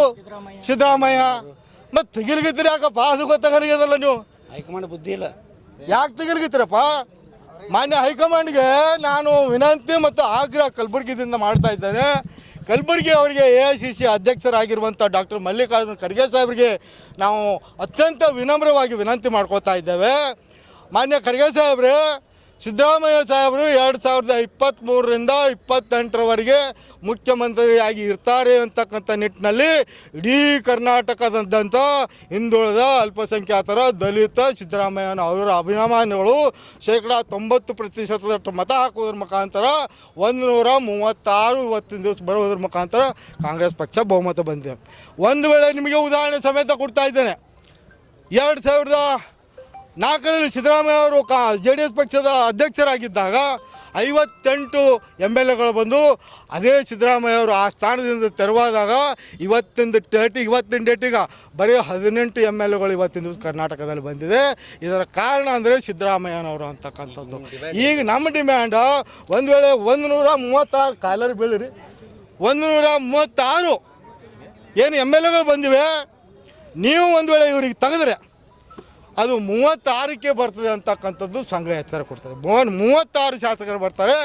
ಸಿದ್ದರಾಮಯ್ಯ. ಮತ್ತು ತೆಗಿಲ್ಗಿತ್ತೀರಿ ಯಾಕಪ್ಪ? ಅದು ಗೊತ್ತಾಗಲ್ಲ ನೀವು. ಹೈಕಮಾಂಡ್ ಬುದ್ಧಿ ಇಲ್ಲ. ಯಾಕೆ ತೆಗಿಲ್ಗಿತ್ತೀರಪ್ಪ? ಮಾನ್ಯ ಹೈಕಮಾಂಡ್ಗೆ ನಾನು ವಿನಂತಿ ಮತ್ತು ಆಗ್ರಹ ಕಲಬುರಗಿದಿಂದ ಮಾಡ್ತಾ ಇದ್ದೇನೆ. ಕಲಬುರಗಿ ಅವರಿಗೆ AICC ಅಧ್ಯಕ್ಷರಾಗಿರುವಂಥ ಡಾಕ್ಟರ್ ಮಲ್ಲಿಕಾರ್ಜುನ ಖರ್ಗೆ ಸಾಹೇಬ್ರಿಗೆ ನಾವು ಅತ್ಯಂತ ವಿನಮ್ರವಾಗಿ ವಿನಂತಿ ಮಾಡ್ಕೋತಾ ಇದ್ದೇವೆ. ಮಾನ್ಯ ಖರ್ಗೆ ಸಾಹೇಬ್ರೆ, ಸಿದ್ದರಾಮಯ್ಯ ಸಾಹೇಬರು 2023ರಿಂದ 28ರವರೆಗೆ ಮುಖ್ಯಮಂತ್ರಿಯಾಗಿ ಇರ್ತಾರೆ ಅಂತಕ್ಕಂಥ ನಿಟ್ಟಿನಲ್ಲಿ ಇಡೀ ಕರ್ನಾಟಕದಾದ್ಯಂತ ಹಿಂದುಳಿದ ಅಲ್ಪಸಂಖ್ಯಾತರ ದಲಿತ ಸಿದ್ದರಾಮಯ್ಯನ ಅವರ ಅಭಿಮಾನಿಗಳು 90% ಮತ ಹಾಕುವುದ್ರ ಮುಖಾಂತರ 136 ಇವತ್ತಿನ ದಿವಸ ಬರುವುದ್ರ ಮುಖಾಂತರ ಕಾಂಗ್ರೆಸ್ ಪಕ್ಷ ಬಹುಮತ ಬಂದಿದೆ. ಒಂದು ವೇಳೆ ನಿಮಗೆ ಉದಾಹರಣೆ ಸಮೇತ ಕೊಡ್ತಾ ಇದ್ದೇನೆ. 2004ರಲ್ಲಿ ಸಿದ್ದರಾಮಯ್ಯ ಅವರು JDS ಪಕ್ಷದ ಅಧ್ಯಕ್ಷರಾಗಿದ್ದಾಗ 58 MLAಗಳು ಬಂದು ಅದೇ ಸಿದ್ದರಾಮಯ್ಯ ಅವರು ಆ ಸ್ಥಾನದಿಂದ ತೆರವಾದಾಗ ಇವತ್ತಿನ ಡೇಟಿಗೆ ಬರೀ 18 MLAಗಳು ಇವತ್ತಿನ ದಿವಸ ಕರ್ನಾಟಕದಲ್ಲಿ ಬಂದಿದೆ. ಇದರ ಕಾರಣ ಅಂದರೆ ಸಿದ್ದರಾಮಯ್ಯನವರು ಅಂತಕ್ಕಂಥದ್ದು. ಈಗ ನಮ್ಮ ಡಿಮ್ಯಾಂಡ್ ಒಂದು ವೇಳೆ 136 ಕಾಲರ್ ಬೀಳಿರಿ 136 ಏನು MLAಗಳು ಬಂದಿವೆ, ನೀವು ಒಂದು ವೇಳೆ ಇವರಿಗೆ ತೆಗೆದ್ರೆ ಅದು 36ಕ್ಕೆ ಬರ್ತದೆ ಅಂತಕ್ಕಂಥದ್ದು ಸಂಘ ಎಚ್ಚರ ಕೊಡ್ತದೆ. 36 ಶಾಸಕರು ಬರ್ತಾರೆ.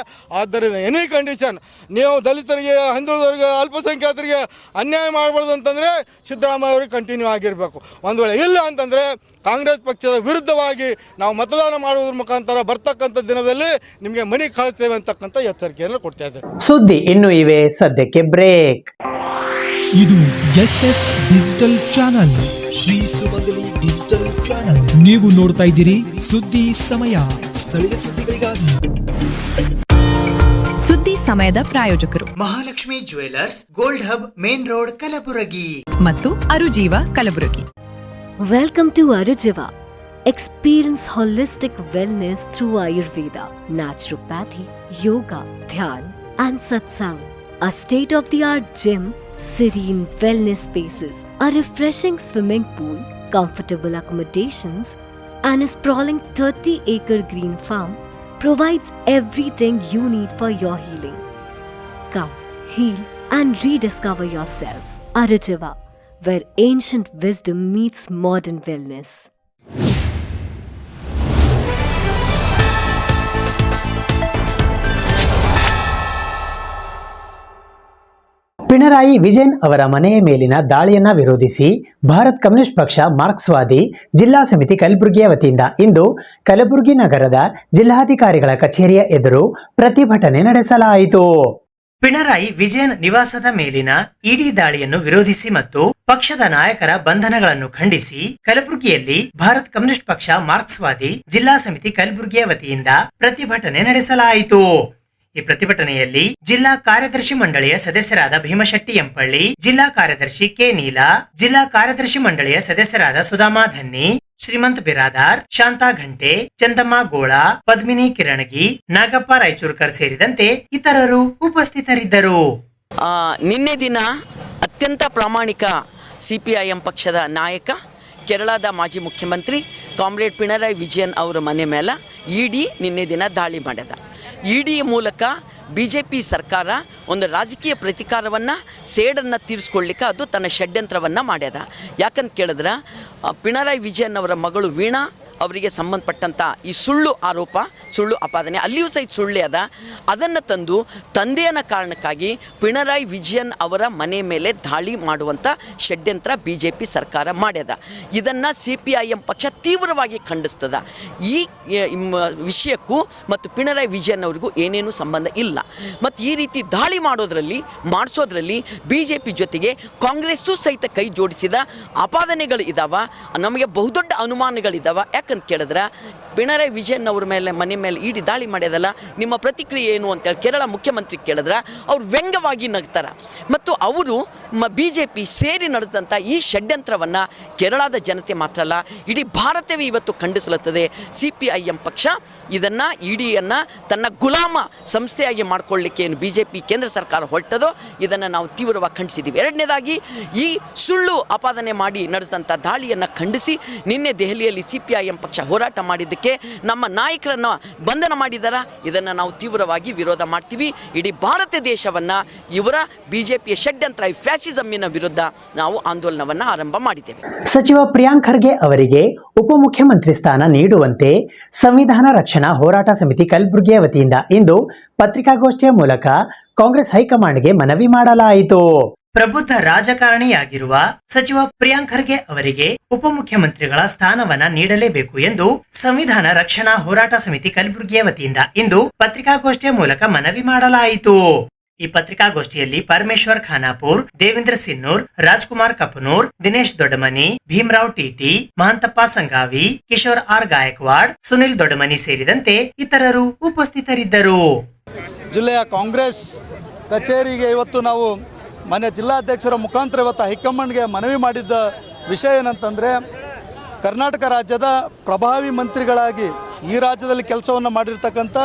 ಆದ್ದರಿಂದ ಎನಿ ಕಂಡೀಷನ್ ನೀವು ದಲಿತರಿಗೆ, ಹಿಂದುಳಿದವರಿಗೆ, ಅಲ್ಪಸಂಖ್ಯಾತರಿಗೆ ಅನ್ಯಾಯ ಮಾಡಬಾರ್ದು ಅಂತಂದರೆ ಸಿದ್ದರಾಮಯ್ಯ ಅವರಿಗೆ ಕಂಟಿನ್ಯೂ ಆಗಿರಬೇಕು. ಒಂದು ವೇಳೆ ಇಲ್ಲ ಅಂತಂದರೆ ಕಾಂಗ್ರೆಸ್ ಪಕ್ಷದ ವಿರುದ್ಧವಾಗಿ ನಾವು ಮತದಾನ ಮಾಡುವುದ್ರ ಮುಖಾಂತರ ಬರ್ತಕ್ಕಂಥ ದಿನದಲ್ಲಿ ನಿಮಗೆ ಮನೆ ಕಳಿಸ್ತೇವೆ ಅಂತಕ್ಕಂಥ ಎಚ್ಚರಿಕೆಯನ್ನು ಕೊಡ್ತಾ ಇದ್ದೇವೆ. ಸುದ್ದಿ ಇನ್ನು ಇವೆ, ಸದ್ಯಕ್ಕೆ ಬ್ರೇಕ್. ಇದು SS ಡಿಜಿಟಲ್ ಚಾನಲ್, ಶ್ರೀ ಸುಮಂಗಲಿ ಡಿಜಿಟಲ್ ಚಾನಲ್. ನೀವು ನೋಡ್ತಾ ಇದ್ದೀರಿ ಸುದ್ದಿ ಸಮಯ, ಸ್ಥಳೀಯ ಸುದ್ದಿಗಳಿಗಾಗಿ. ಸುದ್ದಿ ಸಮಯದ ಪ್ರಾಯೋಜಕರು Mahalakshmi jewellers, gold hub, main road, Kalaburagi ಮತ್ತು ಅರುಜೀವ Kalaburagi. Welcome to Arujiva. Experience holistic wellness through Ayurveda, naturopathy, yoga, dhyan, and satsang. A state-of-the-art gym, serene wellness spaces, a refreshing swimming pool, comfortable accommodations, and a sprawling 30-acre green farm provides everything you need for your healing. Come, heal, and rediscover yourself. Arujiva, where ancient wisdom meets modern wellness. Pinarayi Vijayan ಅವರ ಮನೆಯ ಮೇಲಿನ ದಾಳಿಯನ್ನ ವಿರೋಧಿಸಿ ಭಾರತ್ ಕಮ್ಯುನಿಸ್ಟ್ ಪಕ್ಷ ಮಾರ್ಕ್ಸ್ವಾದಿ ಜಿಲ್ಲಾ ಸಮಿತಿ ಕಲಬುರಗಿಯ ವತಿಯಿಂದ ಇಂದು ಕಲಬುರಗಿ ನಗರದ ಜಿಲ್ಲಾಧಿಕಾರಿಗಳ ಕಚೇರಿಯ ಎದುರು ಪ್ರತಿಭಟನೆ ನಡೆಸಲಾಯಿತು. ಪಿಣರಾಯಿ ವಿಜಯನ್ ನಿವಾಸದ ಮೇಲಿನ ಇಡಿ ದಾಳಿಯನ್ನು ವಿರೋಧಿಸಿ ಮತ್ತು ಪಕ್ಷದ ನಾಯಕರ ಬಂಧನಗಳನ್ನು ಖಂಡಿಸಿ ಕಲಬುರಗಿಯಲ್ಲಿ ಭಾರತ್ ಕಮ್ಯುನಿಸ್ಟ್ ಪಕ್ಷ ಮಾರ್ಕ್ಸ್ವಾದಿ ಜಿಲ್ಲಾ ಸಮಿತಿ ಕಲಬುರಗಿಯ ವತಿಯಿಂದ ಪ್ರತಿಭಟನೆ ನಡೆಸಲಾಯಿತು. ಈ ಪ್ರತಿಭಟನೆಯಲ್ಲಿ ಜಿಲ್ಲಾ ಕಾರ್ಯದರ್ಶಿ ಮಂಡಳಿಯ ಸದಸ್ಯರಾದ ಭೀಮಶೆಟ್ಟಿ ಎಂಪಳ್ಳಿ, ಜಿಲ್ಲಾ ಕಾರ್ಯದರ್ಶಿ ಕೆ ನೀಲಾ, ಜಿಲ್ಲಾ ಕಾರ್ಯದರ್ಶಿ ಮಂಡಳಿಯ ಸದಸ್ಯರಾದ ಸುಧಾಮಾ ಧನ್ನಿ, ಶ್ರೀಮಂತ್ ಬಿರಾದಾರ್, ಶಾಂತಾ ಘಂಟೆ, ಚಂದಮ್ಮ ಗೋಳ, ಪದ್ಮಿನಿ ಕಿರಣಗಿ, ನಾಗಪ್ಪ ರಾಯಚೂರ್ಕರ್ ಸೇರಿದಂತೆ ಇತರರು ಉಪಸ್ಥಿತರಿದ್ದರು. ನಿನ್ನೆ ದಿನ ಅತ್ಯಂತ ಪ್ರಾಮಾಣಿಕ CPIM ಪಕ್ಷದ ನಾಯಕ, ಕೇರಳದ ಮಾಜಿ ಮುಖ್ಯಮಂತ್ರಿ ಕಾಮ್ರೇಡ್ ಪಿಣರಾಯಿ ವಿಜಯನ್ ಅವರ ಮನೆ ಮೇಲೆ ಇಡಿ ನಿನ್ನೆ ದಿನ ದಾಳಿ ಮಾಡಿದ. ಇಡಿಯ ಮೂಲಕ BJP ಸರ್ಕಾರ ಒಂದು ರಾಜಕೀಯ ಪ್ರತಿಕಾರವನ್ನು, ಸೇಡನ್ನು ತೀರಿಸ್ಕೊಳ್ಳಿಕ್ಕೆ ಅದು ತನ್ನ ಷಡ್ಯಂತ್ರವನ್ನು ಮಾಡ್ಯದ. ಯಾಕಂತ ಕೇಳಿದ್ರೆ ಪಿಣರಾಯಿ ವಿಜಯನ್ ಅವರ ಮಗಳು ವೀಣಾ ಅವರಿಗೆ ಸಂಬಂಧಪಟ್ಟಂಥ ಈ ಸುಳ್ಳು ಆರೋಪ, ಸುಳ್ಳು ಆಪಾದನೆ ಅಲ್ಲಿಯೂ ಸಹಿತ ಸುಳ್ಳೇ ಅದ. ಅದನ್ನು ತಂದು ತಂದೆಯನ ಕಾರಣಕ್ಕಾಗಿ ಪಿಣರಾಯಿ ವಿಜಯನ್ ಅವರ ಮನೆ ಮೇಲೆ ದಾಳಿ ಮಾಡುವಂಥ ಷಡ್ಯಂತ್ರ BJP ಸರ್ಕಾರ ಮಾಡ್ಯದ. ಇದನ್ನು CPIM ಪಕ್ಷ ತೀವ್ರವಾಗಿ ಖಂಡಿಸ್ತದ. ಈ ವಿಷಯಕ್ಕೂ ಮತ್ತು ಪಿಣರಾಯಿ ವಿಜಯನ್ ಅವರಿಗೂ ಏನೇನೂ ಸಂಬಂಧ ಇಲ್ಲ. ಮತ್ತು ಈ ರೀತಿ ದಾಳಿ ಮಾಡಿಸೋದ್ರಲ್ಲಿ BJP ಜೊತೆಗೆ ಕಾಂಗ್ರೆಸ್ಸು ಸಹಿತ ಕೈ ಜೋಡಿಸಿದ ಆಪಾದನೆಗಳು ಇದ್ದಾವೆ. ನಮಗೆ ಬಹುದೊಡ್ಡ ಅನುಮಾನಗಳಿದ್ದಾವೆ. ಯಾಕಂತ ಕೇಳಿದ್ರೆ ಪಿಣರಾಯಿ ವಿಜಯನ್ ಅವ್ರ ಮೇಲೆ ಮನೆ ಮೇಲೆ ಇಡಿ ದಾಳಿ ಮಾಡ್ಯದಲ್ಲ, ನಿಮ್ಮ ಪ್ರತಿಕ್ರಿಯೆ ಏನು ಅಂತೇಳಿ ಕೇರಳ ಮುಖ್ಯಮಂತ್ರಿ ಕೇಳಿದ್ರೆ ಅವ್ರು ವ್ಯಂಗ್ಯವಾಗಿ ನಗ್ತಾರೆ. ಮತ್ತು ಅವರು BJP ಸೇರಿ ನಡೆದಂಥ ಈ ಷಡ್ಯಂತ್ರವನ್ನು ಕೇರಳದ ಜನತೆ ಮಾತ್ರ ಅಲ್ಲ, ಇಡೀ ಭಾರತವೇ ಇವತ್ತು ಖಂಡಿಸಲುತ್ತದೆ. CPIM ಪಕ್ಷ ಇದನ್ನು ಇಡಿಯನ್ನು ತನ್ನ ಗುಲಾಮ ಸಂಸ್ಥೆಯಾಗಿ ಮಾಡಿಕೊಳ್ಳಲಿಕ್ಕೆ ಏನು BJP ಕೇಂದ್ರ ಸರ್ಕಾರ ಹೊರಟದೋ ಇದನ್ನು ನಾವು ತೀವ್ರವಾಗಿ ಖಂಡಿಸಿದ್ದೀವಿ. ಎರಡನೇದಾಗಿ ಈ ಸುಳ್ಳು ಆಪಾದನೆ ಮಾಡಿ ನಡೆಸಿದಂಥ ದಾಳಿಯನ್ನು ಖಂಡಿಸಿ ನಿನ್ನೆ ದೆಹಲಿಯಲ್ಲಿ CPIM ಪಕ್ಷ ಹೋರಾಟ ಮಾಡಿದ್ದಕ್ಕೆ ನಮ್ಮ ನಾಯಕರನ್ನು ಬಂಧನ ಮಾಡಿದ್ದಾರೆ. ಇದನ್ನು ನಾವು ತೀವ್ರವಾಗಿ ವಿರೋಧ ಮಾಡ್ತೀವಿ. ಇಡೀ ಭಾರತ ದೇಶವನ್ನು ಇವರ BJPಯ ಷಡ್ಯಂತ್ರ ಫ್ಯಾಸಿಸಮ್ಮಿನ ವಿರುದ್ಧ ನಾವು ಆಂದೋಲನವನ್ನು ಆರಂಭ ಮಾಡಿದ್ದೇವೆ. ಸಚಿವ ಪ್ರಿಯಾಂಕ್ ಖರ್ಗೆ ಅವರಿಗೆ ಉಪಮುಖ್ಯಮಂತ್ರಿ ಸ್ಥಾನ ನೀಡುವಂತೆ ಸಂವಿಧಾನ ರಕ್ಷಣಾ ಹೋರಾಟ ಸಮಿತಿ ಕಲಬುರಗಿಯ ವತಿಯಿಂದ ಇಂದು ಪತ್ರಿಕಾಗೋಷ್ಠಿಯ ಮೂಲಕ ಕಾಂಗ್ರೆಸ್ ಹೈಕಮಾಂಡ್ಗೆ ಮನವಿ ಮಾಡಲಾಯಿತು. ಪ್ರಬುದ್ಧ ರಾಜಕಾರಣಿಯಾಗಿರುವ ಸಚಿವ ಪ್ರಿಯಾಂಕ್ ಖರ್ಗೆ ಅವರಿಗೆ ಉಪಮುಖ್ಯಮಂತ್ರಿಗಳ ಸ್ಥಾನವನ್ನ ನೀಡಲೇಬೇಕು ಎಂದು ಸಂವಿಧಾನ ರಕ್ಷಣಾ ಹೋರಾಟ ಸಮಿತಿ ಕಲಬುರಗಿಯ ವತಿಯಿಂದ ಇಂದು ಪತ್ರಿಕಾಗೋಷ್ಠಿಯ ಮೂಲಕ ಮನವಿ ಮಾಡಲಾಯಿತು. ಈ ಪತ್ರಿಕಾಗೋಷ್ಠಿಯಲ್ಲಿ ಪರಮೇಶ್ವರ್ ಖಾನಾಪುರ್, ದೇವೇಂದ್ರ ಸಿನ್ನೂರ್, ರಾಜ್ಕುಮಾರ್ ಕಪನೂರ್, ದಿನೇಶ್ ದೊಡ್ಡಮನಿ, ಭೀಮರಾವ್ ಟಿಟಿ, ಮಹಂತಪ್ಪ ಸಂಗಾವಿ, ಕಿಶೋರ್ R ಗಾಯಕ್ವಾಡ್, ಸುನಿಲ್ ದೊಡ್ಡಮನಿ ಸೇರಿದಂತೆ ಇತರರು ಉಪಸ್ಥಿತರಿದ್ದರು. ಜಿಲ್ಲೆಯ ಕಾಂಗ್ರೆಸ್ ಕಚೇರಿಗೆ ಇವತ್ತು ನಾವು ಮನೆ ಜಿಲ್ಲಾಧ್ಯಕ್ಷರ ಮುಖಾಂತರ ಇವತ್ತು ಹೈಕಮಾಂಡ್ಗೆ ಮನವಿ ಮಾಡಿದ್ದ ವಿಷಯ ಏನಂತಂದರೆ, ಕರ್ನಾಟಕ ರಾಜ್ಯದ ಪ್ರಭಾವಿ ಮಂತ್ರಿಗಳಾಗಿ ಈ ರಾಜ್ಯದಲ್ಲಿ ಕೆಲಸವನ್ನು ಮಾಡಿರ್ತಕ್ಕಂಥ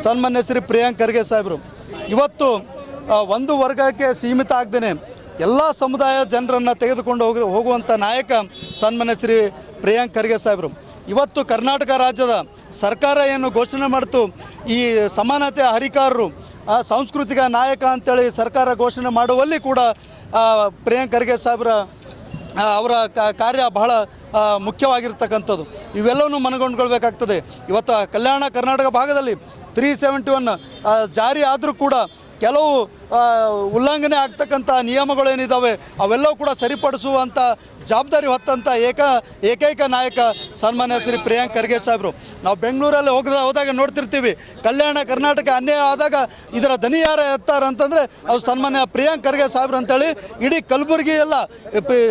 ಸನ್ಮಾನ್ಯ ಶ್ರೀ ಪ್ರಿಯಾಂಕ್ ಖರ್ಗೆ ಸಾಹೇಬರು ಇವತ್ತು ಒಂದು ವರ್ಗಕ್ಕೆ ಸೀಮಿತ ಆಗದೇ ಎಲ್ಲ ಸಮುದಾಯ ಜನರನ್ನು ತೆಗೆದುಕೊಂಡು ಹೋಗುವಂಥ ನಾಯಕ ಸನ್ಮಾನ್ಯ ಶ್ರೀ ಪ್ರಿಯಾಂಕ್ ಖರ್ಗೆ ಸಾಹೇಬರು ಇವತ್ತು ಕರ್ನಾಟಕ ರಾಜ್ಯದ ಸರ್ಕಾರ ಏನು ಘೋಷಣೆ ಮಾಡ್ತು, ಈ ಸಮಾನತೆ ಹರಿಕಾರರು ಸಾಂಸ್ಕೃತಿಕ ನಾಯಕ ಅಂತೇಳಿ ಸರ್ಕಾರ ಘೋಷಣೆ ಮಾಡುವಲ್ಲಿ ಕೂಡ ಪ್ರಿಯಾಂಕ್ ಖರ್ಗೆ ಸಾಹೇಬರ ಅವರ ಕಾರ್ಯ ಬಹಳ ಮುಖ್ಯವಾಗಿರ್ತಕ್ಕಂಥದ್ದು. ಇವೆಲ್ಲವೂ ಮನಗೊಂಡ್ಕೊಳ್ಬೇಕಾಗ್ತದೆ. ಇವತ್ತು ಕಲ್ಯಾಣ ಕರ್ನಾಟಕ ಭಾಗದಲ್ಲಿ 371 ಜಾರಿ ಆದರೂ ಕೂಡ ಕೆಲವು ಉಲ್ಲಂಘನೆ ಆಗ್ತಕ್ಕಂಥ ನಿಯಮಗಳೇನಿದ್ದಾವೆ ಅವೆಲ್ಲವೂ ಕೂಡ ಸರಿಪಡಿಸುವಂಥ ಜವಾಬ್ದಾರಿ ಹೊತ್ತಂಥ ಏಕೈಕ ನಾಯಕ ಸನ್ಮಾನ್ಯ ಶ್ರೀ ಪ್ರಿಯಾಂಕ್ ಖರ್ಗೆ ಸಾಹೇಬರು. ನಾವು ಬೆಂಗಳೂರಲ್ಲಿ ಹೋದಾಗ ನೋಡ್ತಿರ್ತೀವಿ, ಕಲ್ಯಾಣ ಕರ್ನಾಟಕ ಅನ್ಯಾಯ ಆದಾಗ ಇದರ ದನಿ ಯಾರು ಎತ್ತಾರೆ ಅಂತಂದರೆ ಅದು ಸನ್ಮಾನ್ಯ ಪ್ರಿಯಾಂಕ್ ಖರ್ಗೆ ಸಾಹೇಬ್ರು ಅಂತೇಳಿ ಇಡೀ ಕಲಬುರಗಿ ಎಲ್ಲ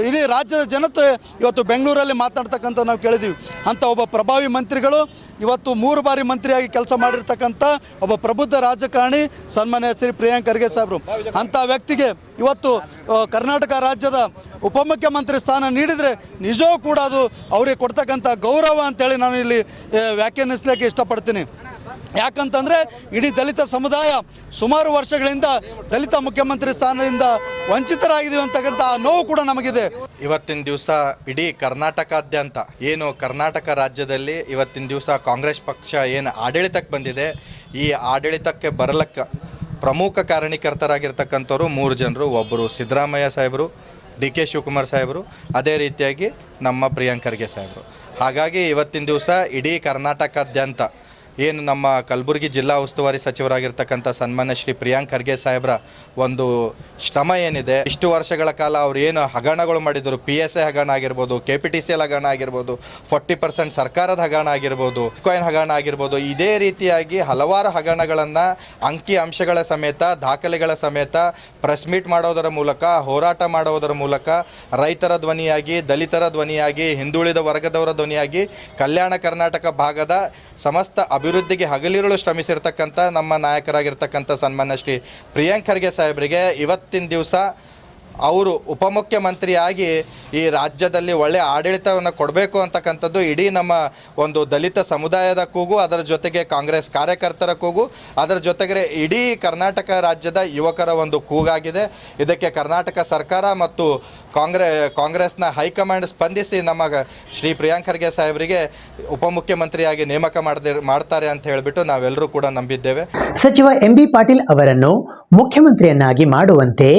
ಇಡೀ ರಾಜ್ಯದ ಜನತೆ ಇವತ್ತು ಬೆಂಗಳೂರಲ್ಲಿ ಮಾತನಾಡ್ತಕ್ಕಂಥ ನಾವು ಕೇಳಿದ್ದೀವಿ. ಅಂಥ ಒಬ್ಬ ಪ್ರಭಾವಿ ಮಂತ್ರಿಗಳು ಇವತ್ತು 3 ಬಾರಿ ಮಂತ್ರಿಯಾಗಿ ಕೆಲಸ ಮಾಡಿರ್ತಕ್ಕಂಥ ಒಬ್ಬ ಪ್ರಬುದ್ಧ ರಾಜಕಾರಣಿ ಸನ್ಮಾನ್ಯ ಶ್ರೀ ಪ್ರಿಯಾಂಕ್ ಖರ್ಗೆ ಸಾಹೇಬರು. ಅಂಥ ವ್ಯಕ್ತಿಗೆ ಇವತ್ತು ಕರ್ನಾಟಕ ರಾಜ್ಯದ ಉಪಮುಖ್ಯಮಂತ್ರಿ ಸ್ಥಾನ ನೀಡಿದರೆ ನಿಜವೂ ಕೂಡ ಅದು ಅವರಿಗೆ ಕೊಡ್ತಕ್ಕಂಥ ಗೌರವ ಅಂತೇಳಿ ನಾನು ಇಲ್ಲಿ ವ್ಯಾಖ್ಯಾನಿಸಲಿಕ್ಕೆ ಇಷ್ಟಪಡ್ತೀನಿ. ಯಾಕಂತಂದರೆ ಇಡೀ ದಲಿತ ಸಮುದಾಯ ಸುಮಾರು ವರ್ಷಗಳಿಂದ ದಲಿತ ಮುಖ್ಯಮಂತ್ರಿ ಸ್ಥಾನದಿಂದ ವಂಚಿತರಾಗಿದ್ದೀವಿ ಅಂತಕ್ಕಂಥ ನೋವು ಕೂಡ ನಮಗಿದೆ. ಇವತ್ತಿನ ದಿವಸ ಇಡೀ ಕರ್ನಾಟಕಾದ್ಯಂತ ಏನು ಕರ್ನಾಟಕ ರಾಜ್ಯದಲ್ಲಿ ಇವತ್ತಿನ ದಿವಸ ಕಾಂಗ್ರೆಸ್ ಪಕ್ಷ ಏನು ಆಡಳಿತಕ್ಕೆ ಬಂದಿದೆ, ಈ ಆಡಳಿತಕ್ಕೆ ಬರಲಕ್ಕೆ ಪ್ರಮುಖ ಕಾರಣೀಕರ್ತರಾಗಿರ್ತಕ್ಕಂಥವ್ರು 3 ಜನರು. ಒಬ್ಬರು ಸಿದ್ದರಾಮಯ್ಯ ಸಾಹೇಬರು, DK ಶಿವಕುಮಾರ್ ಸಾಹೇಬರು, ಅದೇ ರೀತಿಯಾಗಿ ನಮ್ಮ ಪ್ರಿಯಾಂಕ್ ಖರ್ಗೆ ಸಾಹೇಬರು. ಹಾಗಾಗಿ ಇವತ್ತಿನ ದಿವಸ ಇಡೀ ಕರ್ನಾಟಕಾದ್ಯಂತ ಏನು ನಮ್ಮ ಕಲಬುರಗಿ ಜಿಲ್ಲಾ ಉಸ್ತುವಾರಿ ಸಚಿವರಾಗಿರ್ತಕ್ಕಂಥ ಸನ್ಮಾನ್ಯ ಶ್ರೀ ಪ್ರಿಯಾಂಕ್ ಖರ್ಗೆ ಸಾಹೇಬ್ರ ಒಂದು ಶ್ರಮ ಏನಿದೆ, ಇಷ್ಟು ವರ್ಷಗಳ ಕಾಲ ಅವ್ರು ಏನು ಹಗರಣಗಳು ಮಾಡಿದರು, PSA ಹಗರಣ ಆಗಿರ್ಬೋದು, KPTCL ಹಗರಣ ಆಗಿರ್ಬೋದು, 40% ಸರ್ಕಾರದ ಹಗರಣ ಆಗಿರ್ಬೋದು, ಕಾಯಿನ್ ಹಗರಣ ಆಗಿರ್ಬೋದು, ಇದೇ ರೀತಿಯಾಗಿ ಹಲವಾರು ಹಗರಣಗಳನ್ನು ಅಂಕಿ ಅಂಶಗಳ ಸಮೇತ ದಾಖಲೆಗಳ ಸಮೇತ ಪ್ರೆಸ್ ಮೀಟ್ ಮಾಡೋದರ ಮೂಲಕ, ಹೋರಾಟ ಮಾಡೋದರ ಮೂಲಕ ರೈತರ ಧ್ವನಿಯಾಗಿ, ದಲಿತರ ಧ್ವನಿಯಾಗಿ, ಹಿಂದುಳಿದ ವರ್ಗದವರ ಧ್ವನಿಯಾಗಿ ಕಲ್ಯಾಣ ಕರ್ನಾಟಕ ಭಾಗದ ಸಮಸ್ತ ಅಭಿವೃದ್ಧಿಗೆ ಹಗಲಿರುಳು ಶ್ರಮಿಸಿರ್ತಕ್ಕಂಥ ನಮ್ಮ ನಾಯಕರಾಗಿರ್ತಕ್ಕಂಥ ಸನ್ಮಾನ್ಯ ಶ್ರೀ ಪ್ರಿಯಾಂಕ್ ಖರ್ಗೆ ಸಾಹೇಬರಿಗೆ ಇವತ್ತಿನ ದಿವಸ ಅವರು ಉಪಮುಖ್ಯಮಂತ್ರಿಯಾಗಿ ಈ ರಾಜ್ಯದಲ್ಲಿ ಒಳ್ಳೆಯ ಆಡಳಿತವನ್ನು ಕೊಡಬೇಕು ಅಂತಕ್ಕಂಥದ್ದು ಇಡೀ ನಮ್ಮ ಒಂದು ದಲಿತ ಸಮುದಾಯದ ಕೂಗು, ಅದರ ಜೊತೆಗೆ ಕಾಂಗ್ರೆಸ್ ಕಾರ್ಯಕರ್ತರ ಕೂಗು, ಅದರ ಜೊತೆಗೆ ಇಡೀ ಕರ್ನಾಟಕ ರಾಜ್ಯದ ಯುವಕರ ಒಂದು ಕೂಗಾಗಿದೆ. ಇದಕ್ಕೆ ಕರ್ನಾಟಕ ಸರ್ಕಾರ ಮತ್ತು ಕಾಂಗ್ರೆಸ್ನ ಹೈಕಮಾಂಡ್ ಸ್ಪಂದಿಸಿ ನಮ್ಮ ಶ್ರೀ ಪ್ರಿಯಾಂಕ್ ಖರ್ಗೆ ಸಾಹೇಬರಿಗೆ ಉಪಮುಖ್ಯಮಂತ್ರಿಯಾಗಿ ನೇಮಕ ಮಾಡ್ತಾರೆ ಅಂತ ಹೇಳಿಬಿಟ್ಟು ನಾವೆಲ್ಲರೂ ಕೂಡ ನಂಬಿದ್ದೇವೆ. ಸಚಿವ MB ಪಾಟೀಲ್ ಅವರನ್ನು ಮುಖ್ಯಮಂತ್ರಿಯನ್ನಾಗಿ ಮಾಡುವಂತೆ